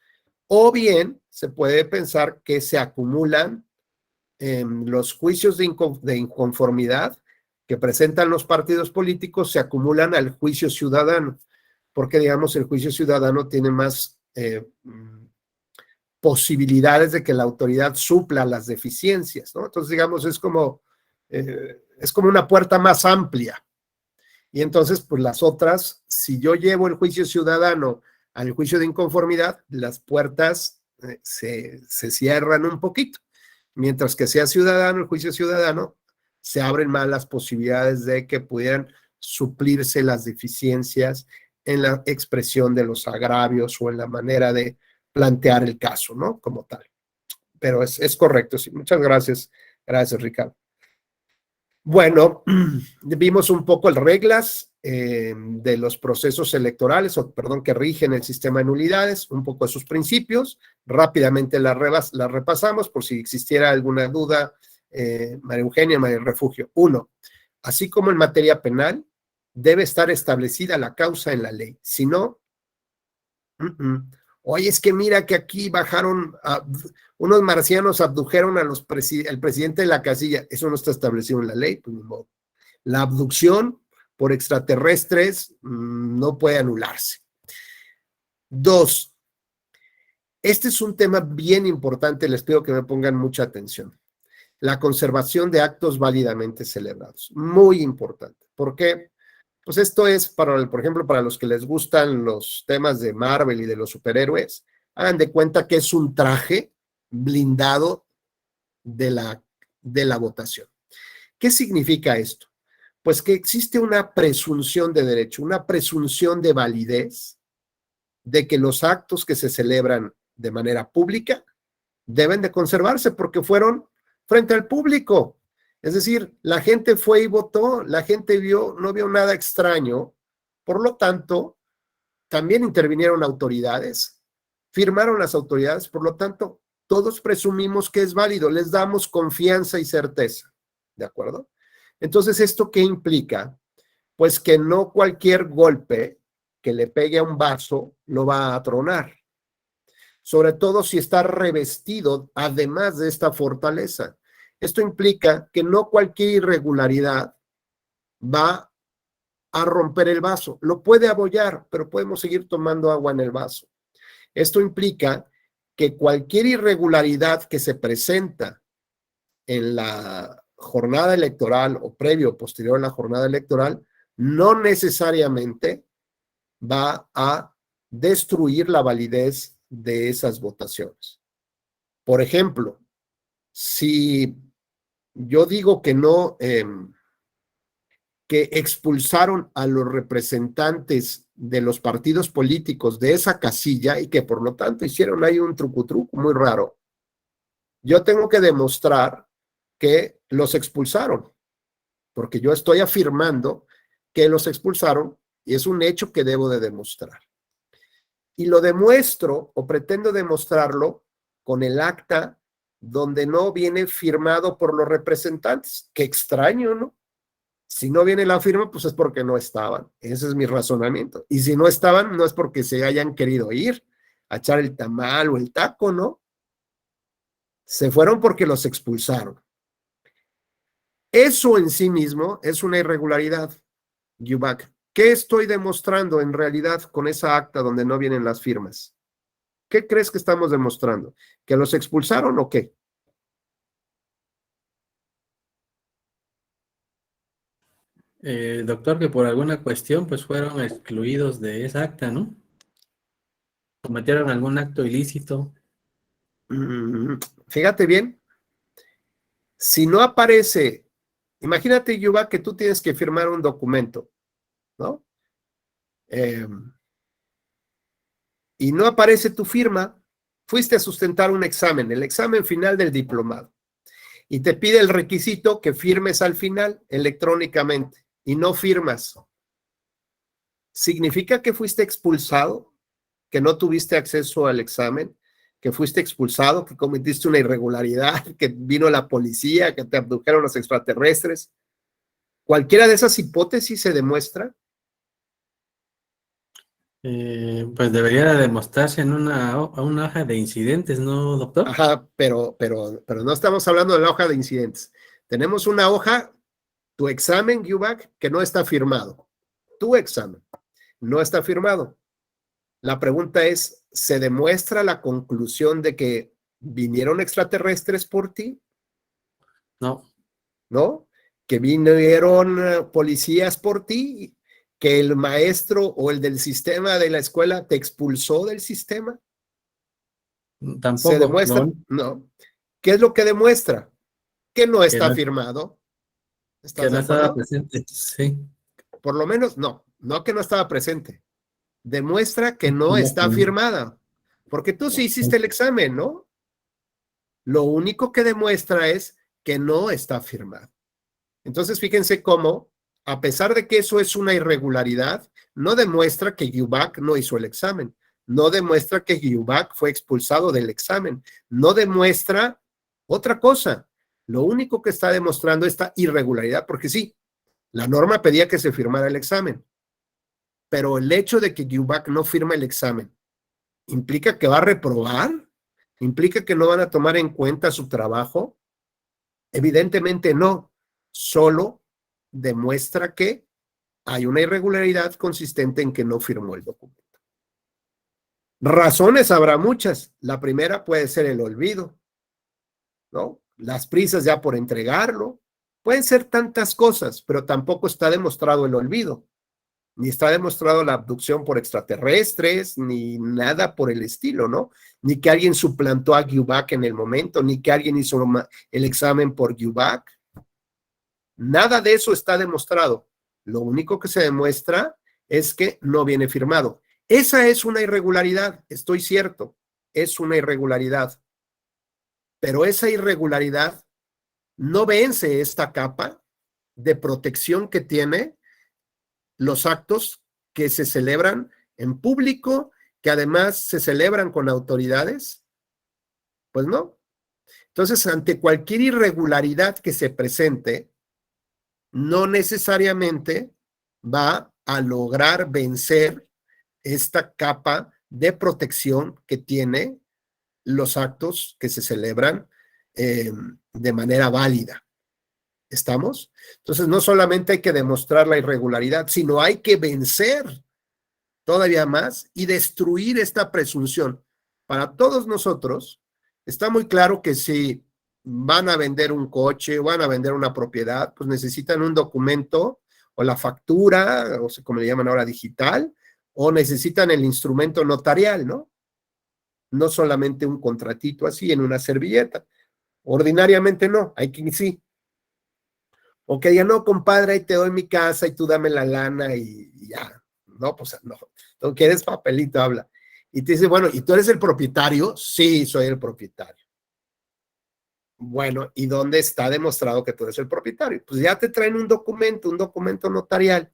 Speaker 2: O bien se puede pensar que se acumulan los juicios de inconformidad que presentan los partidos políticos, se acumulan al juicio ciudadano, porque, digamos, el juicio ciudadano tiene más posibilidades de que la autoridad supla las deficiencias, ¿no? Entonces, digamos, es como una puerta más amplia. Y entonces, pues las otras, si yo llevo el juicio ciudadano al juicio de inconformidad, las puertas se cierran un poquito. Mientras que sea ciudadano, el juicio ciudadano, se abren más las posibilidades de que pudieran suplirse las deficiencias en la expresión de los agravios o en la manera de plantear el caso, ¿no? Como tal. Pero es correcto, sí. Muchas gracias. Gracias, Ricardo. Bueno, vimos un poco las reglas de los procesos electorales, que rigen el sistema de nulidades, un poco de sus principios. Rápidamente las repasamos por si existiera alguna duda, María Eugenia, María del Refugio. 1. Así como en materia penal, debe estar establecida la causa en la ley. Si no, oye, es que mira que aquí bajaron, unos marcianos abdujeron al presidente de la casilla. Eso no está establecido en la ley, pues ni modo. La abducción por extraterrestres, no puede anularse. 2. Este es un tema bien importante, les pido que me pongan mucha atención. La conservación de actos válidamente celebrados. Muy importante. ¿Por qué? Pues esto es, por ejemplo, para los que les gustan los temas de Marvel y de los superhéroes, hagan de cuenta que es un traje blindado de la votación. ¿Qué significa esto? Pues que existe una presunción de derecho, una presunción de validez de que los actos que se celebran de manera pública deben de conservarse porque fueron frente al público. Es decir, la gente fue y votó, la gente no vio nada extraño, por lo tanto, también intervinieron autoridades, firmaron las autoridades, por lo tanto, todos presumimos que es válido, les damos confianza y certeza, ¿de acuerdo? Entonces, ¿esto qué implica? Pues que no cualquier golpe que le pegue a un vaso lo va a tronar, sobre todo si está revestido además de esta fortaleza. Esto implica que no cualquier irregularidad va a romper el vaso. Lo puede abollar, pero podemos seguir tomando agua en el vaso. Esto implica que cualquier irregularidad que se presenta en la jornada electoral o previo o posterior a la jornada electoral no necesariamente va a destruir la validez de esas votaciones. Por ejemplo, si yo digo que no, que expulsaron a los representantes de los partidos políticos de esa casilla y que por lo tanto hicieron ahí un truco muy raro, yo tengo que demostrar que los expulsaron, porque yo estoy afirmando que los expulsaron y es un hecho que debo de demostrar. Y lo demuestro o pretendo demostrarlo con el acta donde no viene firmado por los representantes. Qué extraño, ¿no? Si no viene la firma, pues es porque no estaban. Ese es mi razonamiento. Y si no estaban, no es porque se hayan querido ir a echar el tamal o el taco, ¿no? Se fueron porque los expulsaron. Eso en sí mismo es una irregularidad, Yubac. ¿Qué estoy demostrando en realidad con esa acta donde no vienen las firmas? ¿Qué crees que estamos demostrando? ¿Que los expulsaron o qué?
Speaker 5: Doctor, que por alguna cuestión pues fueron excluidos de esa acta, ¿no? Cometieron algún acto ilícito.
Speaker 2: Fíjate bien, si no aparece, imagínate, Yuba, que tú tienes que firmar un documento, ¿no? Y no aparece tu firma, fuiste a sustentar un examen, el examen final del diplomado, y te pide el requisito que firmes al final electrónicamente, y no firmas. ¿Significa que fuiste expulsado? ¿Que no tuviste acceso al examen? ¿Que fuiste expulsado? ¿Que cometiste una irregularidad? ¿Que vino la policía? ¿Que te abdujeron los extraterrestres? ¿Cualquiera de esas hipótesis se demuestra?
Speaker 5: Pues debería demostrarse en una hoja de incidentes, ¿no, doctor?
Speaker 2: Ajá, pero no estamos hablando de la hoja de incidentes. Tenemos una hoja, tu examen, Yubac, que no está firmado. Tu examen no está firmado. La pregunta es, ¿se demuestra la conclusión de que vinieron extraterrestres por ti?
Speaker 5: No.
Speaker 2: ¿No? ¿Que vinieron policías por ti? ¿Que el maestro o el del sistema de la escuela te expulsó del sistema?
Speaker 5: Tampoco.
Speaker 2: ¿Se demuestra? No. ¿Qué es lo que demuestra? Que no está firmado. ¿Estás
Speaker 5: que no
Speaker 2: de
Speaker 5: estaba
Speaker 2: acuerdo?
Speaker 5: presente, sí.
Speaker 2: Por lo menos, no que no estaba presente. Demuestra que no está firmada. Porque tú sí hiciste el examen, ¿no? Lo único que demuestra es que no está firmado. Entonces, fíjense cómo, a pesar de que eso es una irregularidad, no demuestra que Yubac no hizo el examen. No demuestra que Yubac fue expulsado del examen. No demuestra otra cosa. Lo único que está demostrando esta irregularidad, porque sí, la norma pedía que se firmara el examen, pero el hecho de que Yubac no firma el examen, ¿implica que va a reprobar? ¿Implica que no van a tomar en cuenta su trabajo? Evidentemente no. Solo demuestra que hay una irregularidad consistente en que no firmó el documento. Razones habrá muchas. La primera puede ser el olvido, ¿no? Las prisas ya por entregarlo. Pueden ser tantas cosas, pero tampoco está demostrado el olvido, ni está demostrado la abducción por extraterrestres, ni nada por el estilo, ¿no? Ni que alguien suplantó a Giubach en el momento, ni que alguien hizo el examen por Giubach. Nada de eso está demostrado. Lo único que se demuestra es que no viene firmado. Esa es una irregularidad, estoy cierto, es una irregularidad. Pero esa irregularidad no vence esta capa de protección que tiene los actos que se celebran en público, que además se celebran con autoridades. Pues no. Entonces, ante cualquier irregularidad que se presente, no necesariamente va a lograr vencer esta capa de protección que tiene los actos que se celebran de manera válida. ¿Estamos? Entonces, no solamente hay que demostrar la irregularidad, sino hay que vencer todavía más y destruir esta presunción. Para todos nosotros, está muy claro que si van a vender un coche o van a vender una propiedad, pues necesitan un documento o la factura, o como le llaman ahora, digital, o necesitan el instrumento notarial, ¿no? No solamente un contratito así en una servilleta. Ordinariamente no, hay que sí. O que digan, no, compadre, ahí te doy mi casa y tú dame la lana y ya. No, pues no. ¿Tú quieres papelito? Habla. Y te dice, bueno, ¿y tú eres el propietario? Sí, soy el propietario. Bueno, ¿y dónde está demostrado que tú eres el propietario? Pues ya te traen un documento notarial.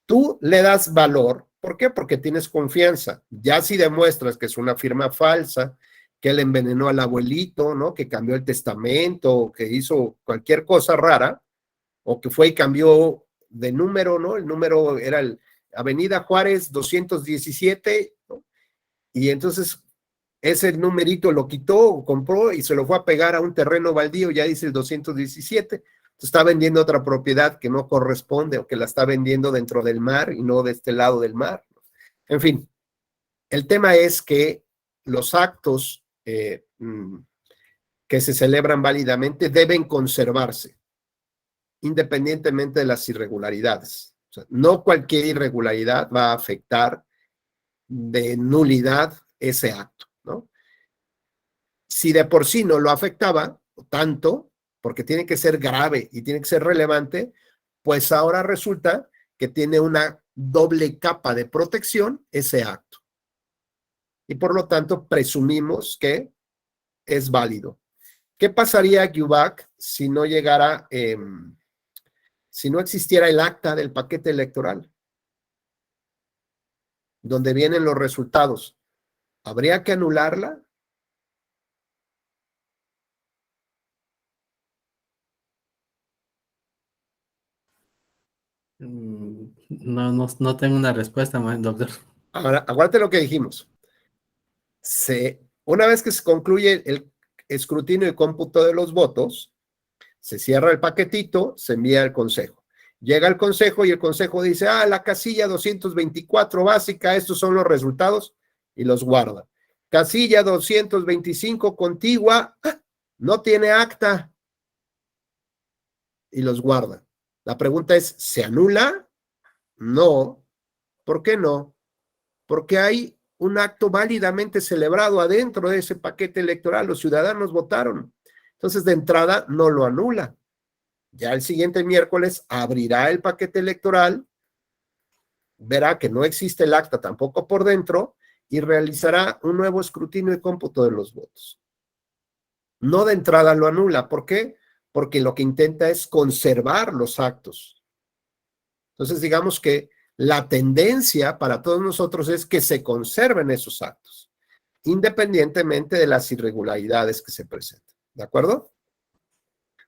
Speaker 2: Tú le das valor. ¿Por qué? Porque tienes confianza. Ya si demuestras que es una firma falsa, que él envenenó al abuelito, ¿no? Que cambió el testamento, o que hizo cualquier cosa rara, o que fue y cambió de número, ¿no? El número era el Avenida Juárez 217, ¿no? Y entonces ese numerito lo quitó, compró y se lo fue a pegar a un terreno baldío, ya dice el 217, está vendiendo otra propiedad que no corresponde o que la está vendiendo dentro del mar y no de este lado del mar. En fin, el tema es que los actos que se celebran válidamente deben conservarse, independientemente de las irregularidades. O sea, no cualquier irregularidad va a afectar de nulidad ese acto, ¿no? Si de por sí no lo afectaba tanto, porque tiene que ser grave y tiene que ser relevante, pues ahora resulta que tiene una doble capa de protección ese acto. Y por lo tanto presumimos que es válido. ¿Qué pasaría, Giubach, si no llegara, si no existiera el acta del paquete electoral, donde vienen los resultados? ¿Habría que anularla?
Speaker 5: No tengo una respuesta, doctor.
Speaker 2: Ahora, aguante lo que dijimos. Una vez que se concluye el escrutinio y cómputo de los votos, se cierra el paquetito, se envía al consejo. Llega al consejo y el consejo dice, la casilla 224 básica, estos son los resultados, y los guarda. Casilla 225 contigua, no tiene acta, y los guarda. La pregunta es, ¿se anula? No. ¿Por qué no? Porque hay un acto válidamente celebrado adentro de ese paquete electoral, los ciudadanos votaron. Entonces, de entrada, no lo anula. Ya el siguiente miércoles abrirá el paquete electoral, verá que no existe el acta tampoco por dentro y realizará un nuevo escrutinio y cómputo de los votos. No de entrada lo anula. ¿Por qué? Porque lo que intenta es conservar los actos. Entonces, digamos que la tendencia para todos nosotros es que se conserven esos actos, independientemente de las irregularidades que se presenten. ¿De acuerdo?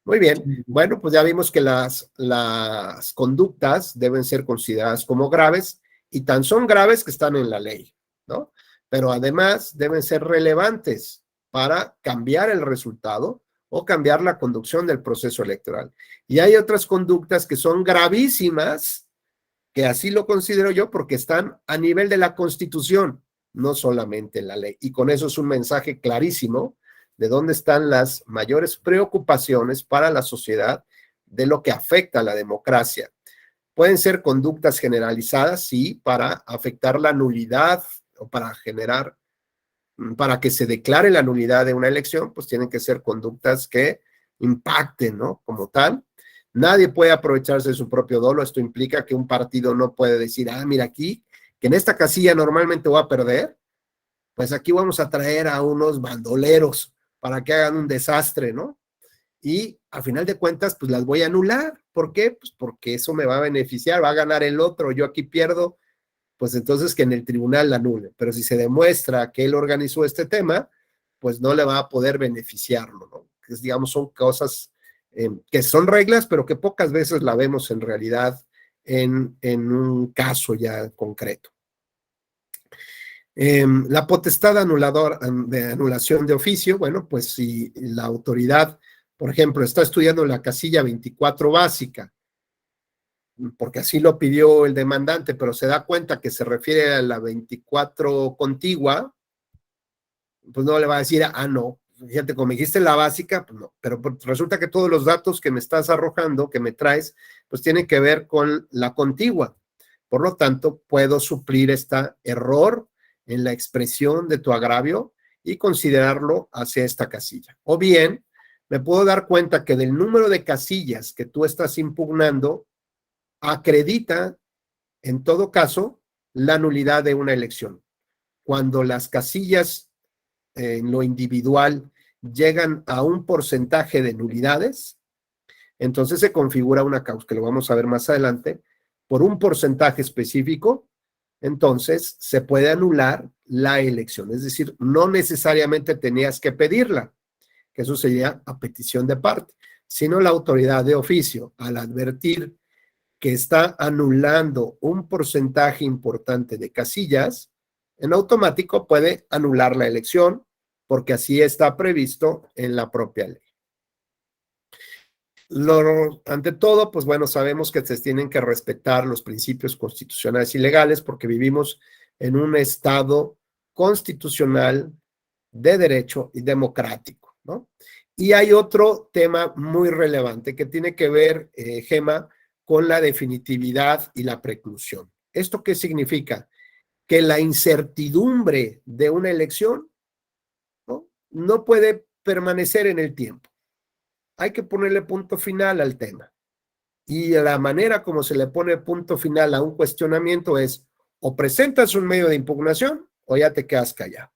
Speaker 2: Muy bien. Bueno, pues ya vimos que las conductas deben ser consideradas como graves y tan son graves que están en la ley, ¿no? Pero además deben ser relevantes para cambiar el resultado o cambiar la conducción del proceso electoral. Y hay otras conductas que son gravísimas, que así lo considero yo porque están a nivel de la Constitución, no solamente en la ley. Y con eso es un mensaje clarísimo de dónde están las mayores preocupaciones para la sociedad de lo que afecta a la democracia. Pueden ser conductas generalizadas, sí, para afectar la nulidad o para que se declare la nulidad de una elección, pues tienen que ser conductas que impacten, ¿no? Como tal. Nadie puede aprovecharse de su propio dolo. Esto implica que un partido no puede decir, mira aquí, que en esta casilla normalmente voy a perder, pues aquí vamos a traer a unos bandoleros para que hagan un desastre, ¿no? Y a final de cuentas, pues las voy a anular. ¿Por qué? Pues porque eso me va a beneficiar, va a ganar el otro, yo aquí pierdo, pues entonces que en el tribunal la anule. Pero si se demuestra que él organizó este tema, pues no le va a poder beneficiarlo, ¿no? Digamos, son cosas que son reglas, pero que pocas veces la vemos en realidad en un caso ya concreto. La potestad de anulación de oficio, bueno, pues si la autoridad, por ejemplo, está estudiando la casilla 24 básica, porque así lo pidió el demandante, pero se da cuenta que se refiere a la 24 contigua, pues no le va a decir, no, fíjate, como me dijiste la básica, pues no, pero resulta que todos los datos que me estás arrojando, que me traes, pues tienen que ver con la contigua. Por lo tanto, puedo suplir este error en la expresión de tu agravio y considerarlo hacia esta casilla. O bien, me puedo dar cuenta que del número de casillas que tú estás impugnando, acredita, en todo caso, la nulidad de una elección. Cuando las casillas en lo individual llegan a un porcentaje de nulidades, entonces se configura una causa, que lo vamos a ver más adelante, por un porcentaje específico, entonces se puede anular la elección. Es decir, no necesariamente tenías que pedirla, que eso sería a petición de parte, sino la autoridad de oficio, al advertir que está anulando un porcentaje importante de casillas, en automático puede anular la elección, porque así está previsto en la propia ley. Ante todo, pues bueno, sabemos que se tienen que respetar los principios constitucionales y legales porque vivimos en un estado constitucional de derecho y democrático, ¿no? Y hay otro tema muy relevante que tiene que ver, Gema, con la definitividad y la preclusión. ¿Esto qué significa? Que la incertidumbre de una elección no puede permanecer en el tiempo. Hay que ponerle punto final al tema. Y la manera como se le pone punto final a un cuestionamiento es o presentas un medio de impugnación o ya te quedas callado.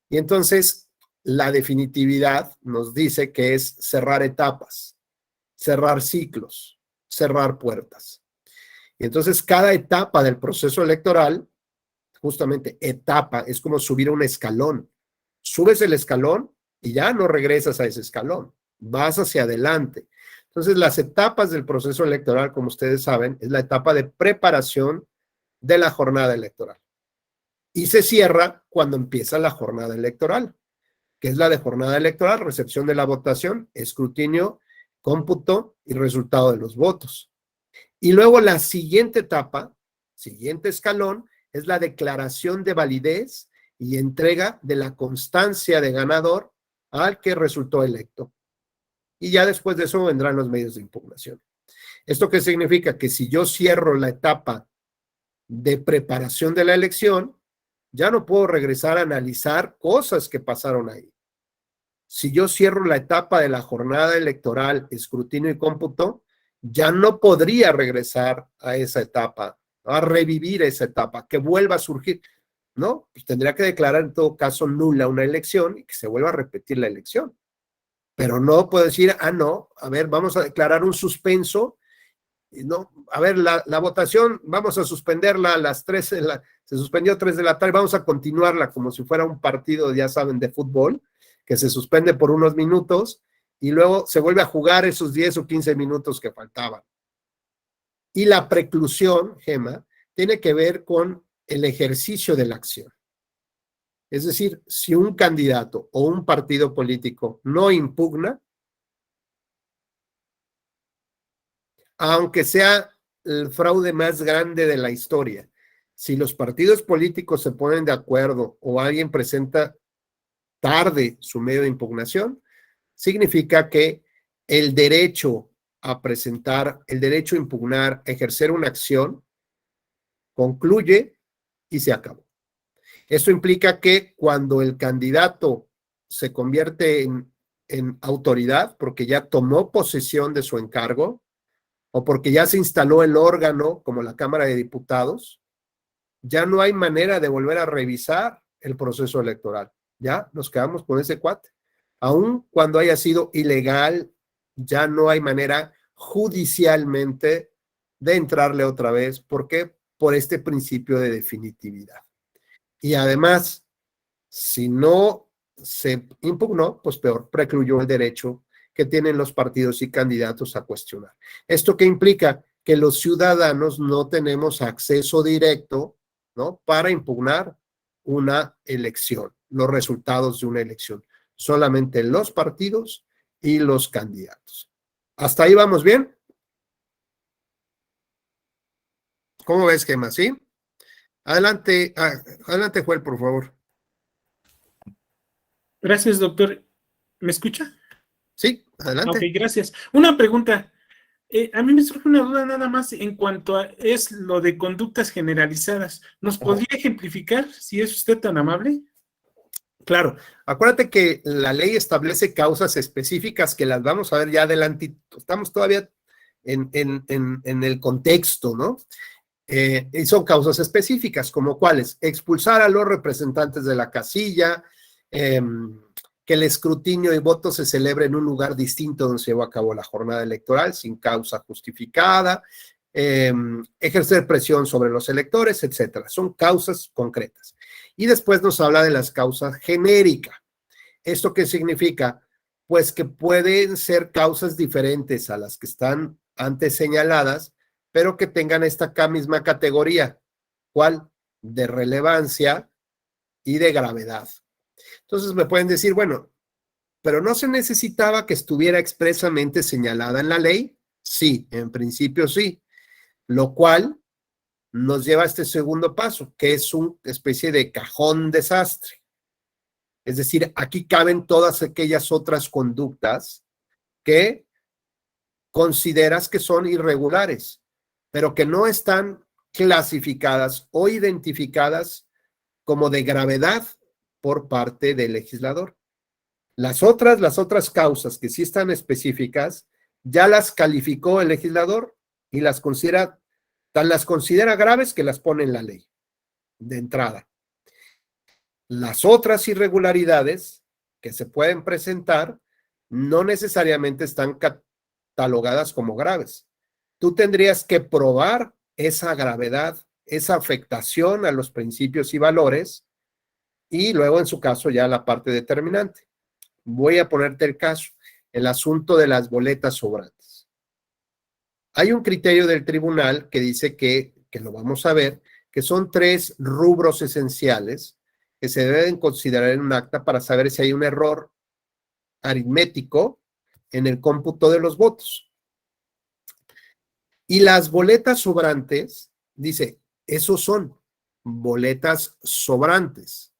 Speaker 2: Y entonces la definitividad nos dice que es cerrar etapas, cerrar ciclos, cerrar puertas. Y entonces cada etapa del proceso electoral, justamente etapa, es como subir un escalón. Subes el escalón y ya no regresas a ese escalón, vas hacia adelante. Entonces las etapas del proceso electoral, como ustedes saben, es la etapa de preparación de la jornada electoral. Y se cierra cuando empieza la jornada electoral, que es la de jornada electoral, recepción de la votación, escrutinio, cómputo y resultado de los votos. Y luego la siguiente etapa, siguiente escalón, es la declaración de validez y entrega de la constancia de ganador al que resultó electo. Y ya después de eso vendrán los medios de impugnación. ¿Esto qué significa? Que si yo cierro la etapa de preparación de la elección, ya no puedo regresar a analizar cosas que pasaron ahí. Si yo cierro la etapa de la jornada electoral, escrutinio y cómputo, ya no podría regresar a esa etapa, a revivir esa etapa, que vuelva a surgir. No, pues tendría que declarar en todo caso nula una elección y que se vuelva a repetir la elección. Pero no puedo decir, no, a ver, vamos a declarar un suspenso. No, a ver, la votación, vamos a suspenderla a las 3, se suspendió a 3 de la tarde, vamos a continuarla como si fuera un partido, ya saben, de fútbol, que se suspende por unos minutos y luego se vuelve a jugar esos 10 o 15 minutos que faltaban. Y la preclusión, Gema, tiene que ver con el ejercicio de la acción. Es decir, si un candidato o un partido político no impugna, aunque sea el fraude más grande de la historia. Si los partidos políticos se ponen de acuerdo o alguien presenta tarde su medio de impugnación, significa que el derecho a presentar, el derecho a impugnar, a ejercer una acción, concluye y se acabó. Esto implica que cuando el candidato se convierte en autoridad, porque ya tomó posesión de su encargo, o porque ya se instaló el órgano como la Cámara de Diputados, ya no hay manera de volver a revisar el proceso electoral. Ya nos quedamos con ese cuate. Aun cuando haya sido ilegal, ya no hay manera judicialmente de entrarle otra vez. ¿Por qué? Por este principio de definitividad. Y además, si no se impugnó, pues peor, precluyó el derecho que tienen los partidos y candidatos a cuestionar. ¿Esto qué implica? Que los ciudadanos no tenemos acceso directo, ¿no?, para impugnar una elección, los resultados de una elección. Solamente los partidos y los candidatos. ¿Hasta ahí vamos bien? ¿Cómo ves, Gemma? ¿Sí? Adelante, adelante, Joel, por favor.
Speaker 6: Gracias, doctor. ¿Me escucha?
Speaker 2: Sí, adelante.
Speaker 6: Ok, gracias. Una pregunta. A mí me surge una duda nada más en cuanto a es lo de conductas generalizadas. ¿Nos podría ejemplificar, si es usted tan amable?
Speaker 2: Claro, acuérdate que la ley establece causas específicas que las vamos a ver ya adelante. Estamos todavía en el contexto, ¿no? Y son causas específicas, como cuáles: expulsar a los representantes de la casilla, que el escrutinio y voto se celebre en un lugar distinto donde se llevó a cabo la jornada electoral sin causa justificada, ejercer presión sobre los electores, etcétera. Son causas concretas. Y después nos habla de las causas genéricas. ¿Esto qué significa? Pues que pueden ser causas diferentes a las que están antes señaladas, pero que tengan esta misma categoría. ¿Cuál? De relevancia y de gravedad. Entonces me pueden decir, bueno, ¿pero no se necesitaba que estuviera expresamente señalada en la ley? Sí, en principio sí. Lo cual nos lleva a este segundo paso, que es una especie de cajón desastre. Es decir, aquí caben todas aquellas otras conductas que consideras que son irregulares, pero que no están clasificadas o identificadas como de gravedad por parte del legislador. Las otras causas que sí están específicas, ya las calificó el legislador y las considera graves que las pone en la ley de entrada. Las otras irregularidades que se pueden presentar no necesariamente están catalogadas como graves. Tú tendrías que probar esa gravedad, esa afectación a los principios y valores, y luego en su caso ya la parte determinante. Voy a ponerte el caso, el asunto de las boletas sobrantes. Hay un criterio del tribunal que dice que lo vamos a ver, que son 3 rubros esenciales que se deben considerar en un acta para saber si hay un error aritmético en el cómputo de los votos. Y las boletas sobrantes, dice, esos son boletas sobrantes.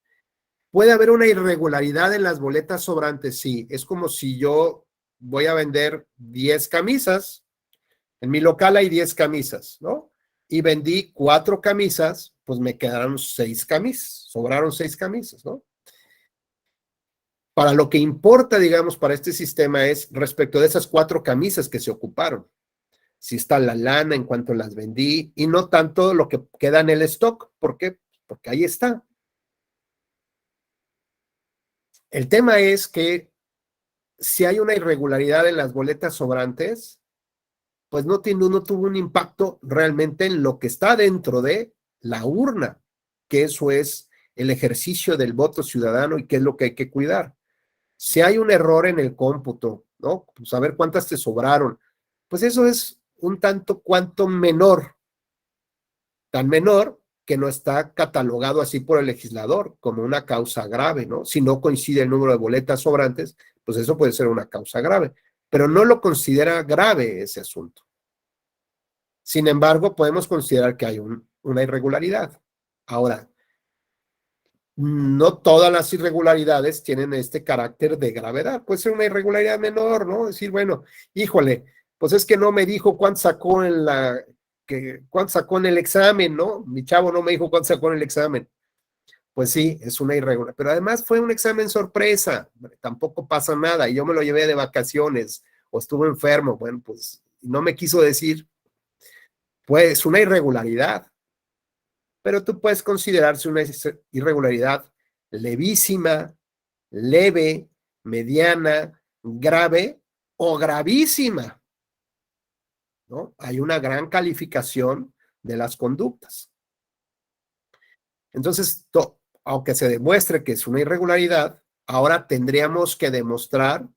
Speaker 2: ¿Puede haber una irregularidad en las boletas sobrantes? Sí, es como si yo voy a vender 10 camisas, en mi local hay 10 camisas, ¿no? Y vendí 4 camisas, pues me quedaron 6 camisas, sobraron 6 camisas, ¿no? Para lo que importa, digamos, para este sistema es respecto de esas 4 camisas que se ocuparon. Si está la lana en cuanto las vendí y no tanto lo que queda en el stock. ¿Por qué? Porque ahí está. El tema es que si hay una irregularidad en las boletas sobrantes, pues no tuvo un impacto realmente en lo que está dentro de la urna, que eso es el ejercicio del voto ciudadano y qué es lo que hay que cuidar. Si hay un error en el cómputo, ¿no? Pues a ver cuántas te sobraron. Pues eso es un tanto cuanto menor, tan menor que no está catalogado así por el legislador como una causa grave, ¿no? Si no coincide el número de boletas sobrantes, pues eso puede ser una causa grave, pero no lo considera grave ese asunto. Sin embargo, podemos considerar que hay una irregularidad. Ahora, no todas las irregularidades tienen este carácter de gravedad. Puede ser una irregularidad menor, ¿no? Decir, bueno, híjole, pues es que no me dijo cuánto sacó cuánto sacó en el examen, ¿no? Mi chavo no me dijo cuánto sacó en el examen. Pues sí, es una irregularidad. Pero además fue un examen sorpresa. Tampoco pasa nada. Y yo me lo llevé de vacaciones o estuve enfermo. Bueno, pues no me quiso decir. Pues una irregularidad. Pero tú puedes considerarse una irregularidad levísima, leve, mediana, grave o gravísima, ¿no? Hay una gran calificación de las conductas. Entonces, aunque se demuestre que es una irregularidad, ahora tendríamos que demostrar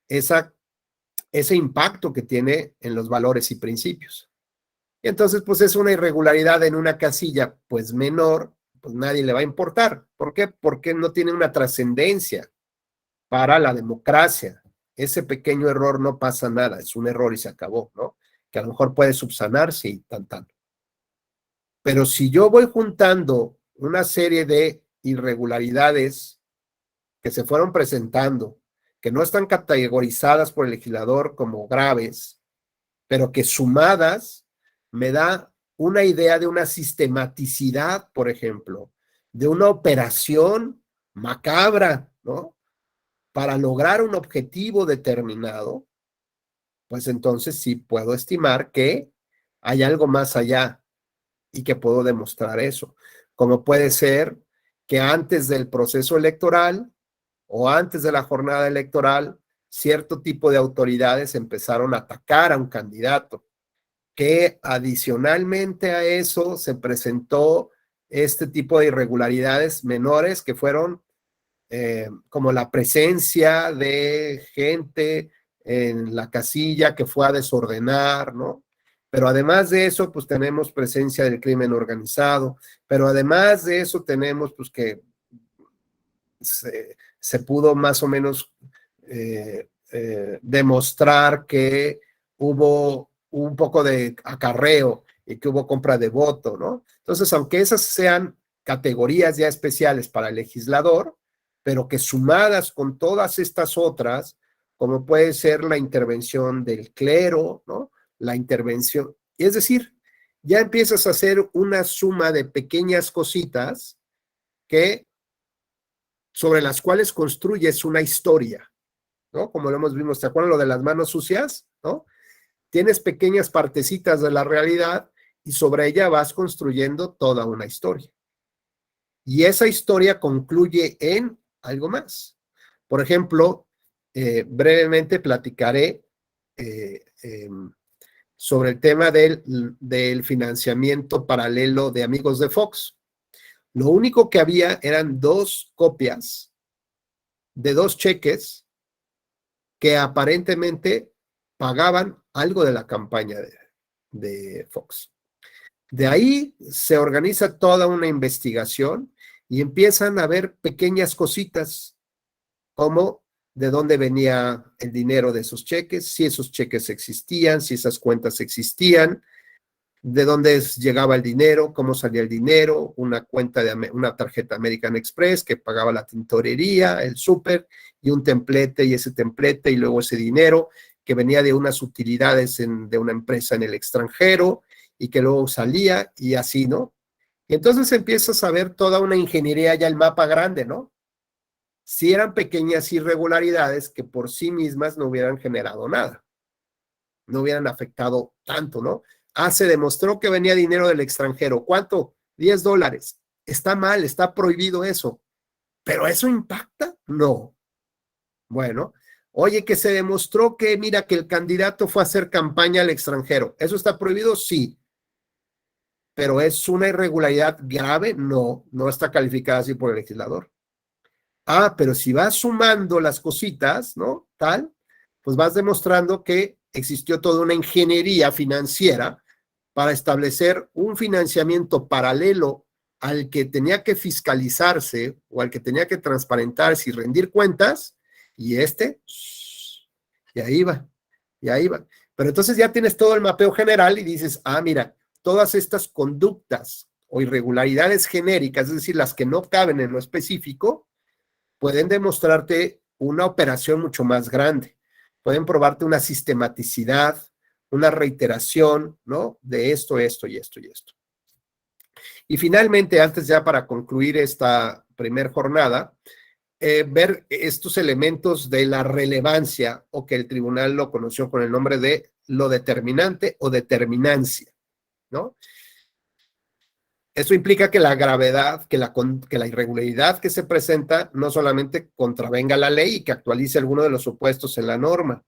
Speaker 2: ese impacto que tiene en los valores y principios. Y entonces, pues es una irregularidad en una casilla, pues menor, pues nadie le va a importar. ¿Por qué? Porque no tiene una trascendencia para la democracia. Ese pequeño error no pasa nada, es un error y se acabó, ¿no? Que a lo mejor puede subsanarse y tan. Pero si yo voy juntando una serie de irregularidades que se fueron presentando, que no están categorizadas por el legislador como graves, pero que sumadas me da una idea de una sistematicidad, por ejemplo, de una operación macabra, ¿no? Para lograr un objetivo determinado, pues entonces sí puedo estimar que hay algo más allá y que puedo demostrar eso. Como puede ser que antes del proceso electoral o antes de la jornada electoral, cierto tipo de autoridades empezaron a atacar a un candidato, que adicionalmente a eso se presentó este tipo de irregularidades menores que fueron como la presencia de gente en la casilla que fue a desordenar, ¿no? Pero además de eso, pues tenemos presencia del crimen organizado, pero además de eso tenemos pues que se pudo más o menos demostrar que hubo un poco de acarreo y que hubo compra de voto, ¿no? Entonces, aunque esas sean categorías ya especiales para el legislador, pero que sumadas con todas estas otras, como puede ser la intervención del clero, ¿no? La intervención, es decir, ya empiezas a hacer una suma de pequeñas cositas sobre las cuales construyes una historia, ¿no? Como lo hemos visto, ¿te acuerdas lo de las manos sucias? ¿No? Tienes pequeñas partecitas de la realidad y sobre ella vas construyendo toda una historia. Y esa historia concluye en algo más. Por ejemplo, brevemente platicaré sobre el tema del financiamiento paralelo de Amigos de Fox. Lo único que había eran 2 copias de 2 cheques que aparentemente pagaban algo de la campaña de Fox. De ahí se organiza toda una investigación y empiezan a ver pequeñas cositas como de dónde venía el dinero de esos cheques, si esos cheques existían, si esas cuentas existían, de dónde llegaba el dinero, cómo salía el dinero, una cuenta de una tarjeta American Express que pagaba la tintorería, el súper, y un templete, y ese templete, y luego ese dinero que venía de unas utilidades de una empresa en el extranjero, y que luego salía, y así, ¿no? Y entonces empiezas a ver toda una ingeniería, ya el mapa grande, ¿no? Si eran pequeñas irregularidades que por sí mismas no hubieran generado nada, no hubieran afectado tanto, ¿no? Se demostró que venía dinero del extranjero. ¿Cuánto? $10. Está mal, está prohibido eso. ¿Pero eso impacta? No. Bueno, oye, que se demostró que, mira, que el candidato fue a hacer campaña al extranjero. ¿Eso está prohibido? Sí. ¿Pero es una irregularidad grave? No, no está calificada así por el legislador. Pero si vas sumando las cositas, ¿no? Tal, pues vas demostrando que existió toda una ingeniería financiera para establecer un financiamiento paralelo al que tenía que fiscalizarse o al que tenía que transparentarse y rendir cuentas, y ahí va, y ahí va. Pero entonces ya tienes todo el mapeo general y dices, mira, todas estas conductas o irregularidades genéricas, es decir, las que no caben en lo específico, pueden demostrarte una operación mucho más grande. Pueden probarte una sistematicidad, una reiteración, ¿no? De esto, esto y esto y esto. Y finalmente, antes ya para concluir esta primer jornada, ver estos elementos de la relevancia, o que el tribunal lo conoció con el nombre de lo determinante o determinancia, ¿no? Eso implica que la gravedad, que la irregularidad que se presenta no solamente contravenga la ley y que actualice alguno de los supuestos en la norma,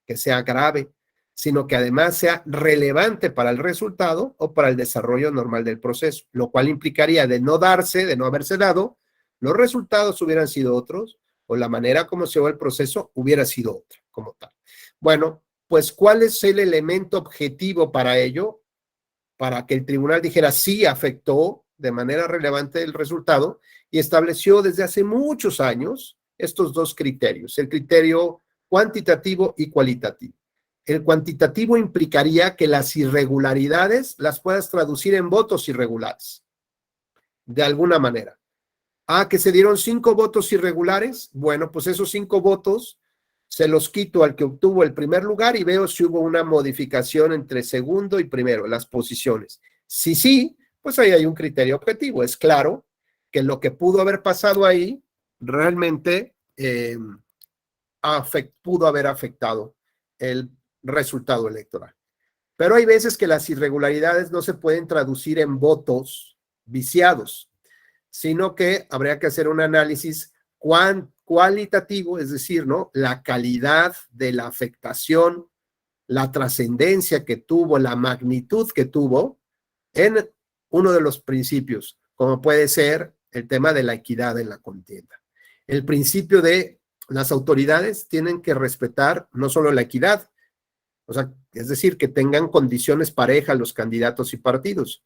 Speaker 2: que sea grave, sino que además sea relevante para el resultado o para el desarrollo normal del proceso, lo cual implicaría de no haberse dado, los resultados hubieran sido otros o la manera como se dio el proceso hubiera sido otra, como tal. Bueno, pues ¿cuál es el elemento objetivo para ello? Para que el tribunal dijera sí afectó de manera relevante el resultado y estableció desde hace muchos años estos dos criterios, el criterio cuantitativo y cualitativo. El cuantitativo implicaría que las irregularidades las puedas traducir en votos irregulares, de alguna manera. Que se dieron 5 votos irregulares, bueno, pues esos 5 votos se los quito al que obtuvo el primer lugar y veo si hubo una modificación entre segundo y primero, las posiciones. Si sí, pues ahí hay un criterio objetivo. Es claro que lo que pudo haber pasado ahí realmente pudo haber afectado el resultado electoral. Pero hay veces que las irregularidades no se pueden traducir en votos viciados, sino que habría que hacer un análisis cualitativo, es decir, ¿no? La calidad de la afectación, la trascendencia que tuvo, la magnitud que tuvo en uno de los principios, como puede ser el tema de la equidad en la contienda. El principio de las autoridades tienen que respetar no solo la equidad, o sea, es decir, que tengan condiciones parejas los candidatos y partidos.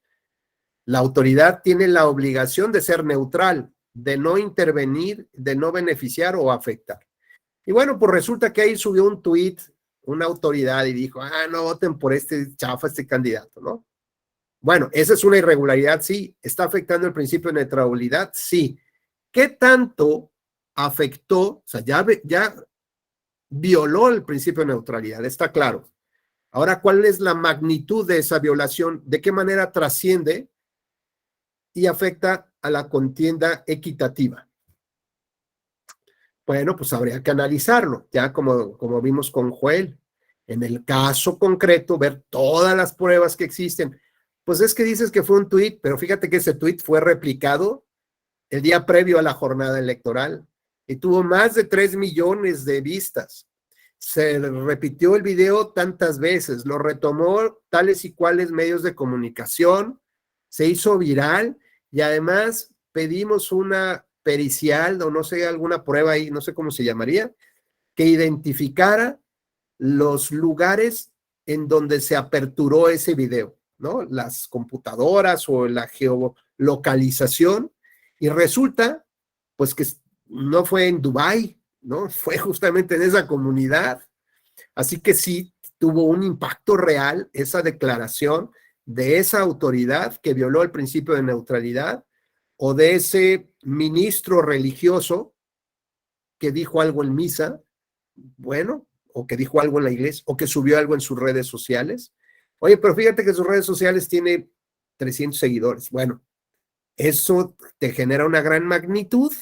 Speaker 2: La autoridad tiene la obligación de ser neutral, de no intervenir, de no beneficiar o afectar. Y bueno, pues resulta que ahí subió un tuit una autoridad y dijo, no voten por este chafa, este candidato, ¿no? Bueno, esa es una irregularidad, sí. ¿Está afectando el principio de neutralidad? Sí. ¿Qué tanto afectó? O sea, ya violó el principio de neutralidad, está claro. Ahora, ¿cuál es la magnitud de esa violación? ¿De qué manera trasciende y afecta a la contienda equitativa? Bueno, pues habría que analizarlo, ya como vimos con Joel. En el caso concreto, ver todas las pruebas que existen. Pues es que dices que fue un tuit, pero fíjate que ese tuit fue replicado el día previo a la jornada electoral y tuvo más de 3 millones de vistas. Se repitió el video tantas veces, lo retomó tales y cuales medios de comunicación, se hizo viral y además pedimos una pericial o no sé, alguna prueba ahí, no sé cómo se llamaría, que identificara los lugares en donde se aperturó ese video, ¿no? Las computadoras o la geolocalización, y resulta, pues que no fue en Dubái, ¿no? Fue justamente en esa comunidad. Así que sí tuvo un impacto real esa declaración de esa autoridad que violó el principio de neutralidad o de ese ministro religioso que dijo algo en misa, bueno, o que dijo algo en la iglesia, o que subió algo en sus redes sociales. Oye, pero fíjate que sus redes sociales tiene 300 seguidores. Bueno, ¿eso te genera una gran magnitud?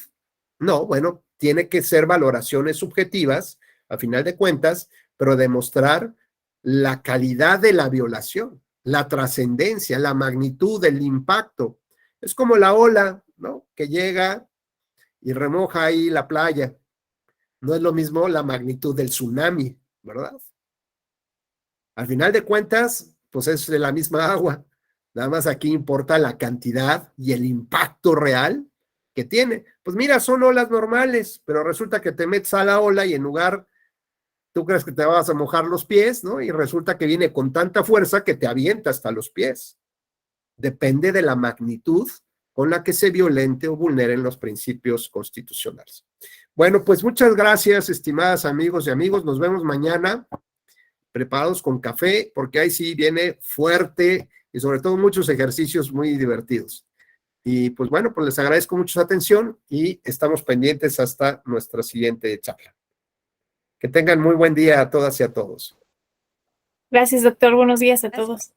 Speaker 2: No, bueno, tiene que ser valoraciones subjetivas, a final de cuentas, pero demostrar la calidad de la violación, la trascendencia, la magnitud, el impacto. Es como la ola, ¿no? Que llega y remoja ahí la playa. No es lo mismo la magnitud del tsunami, ¿verdad? Al final de cuentas, pues es de la misma agua. Nada más aquí importa la cantidad y el impacto real que tiene. Pues mira, son olas normales, pero resulta que te metes a la ola y en lugar, tú crees que te vas a mojar los pies, ¿no? Y resulta que viene con tanta fuerza que te avienta hasta los pies. Depende de la magnitud con la que se violente o vulneren los principios constitucionales. Bueno, pues muchas gracias, estimadas amigos y amigos. Nos vemos mañana preparados con café, porque ahí sí viene fuerte y sobre todo muchos ejercicios muy divertidos. Y pues bueno, pues les agradezco mucho su atención y estamos pendientes hasta nuestra siguiente charla. Que tengan muy buen día a todas y a todos.
Speaker 4: Gracias, doctor. Buenos días a todos.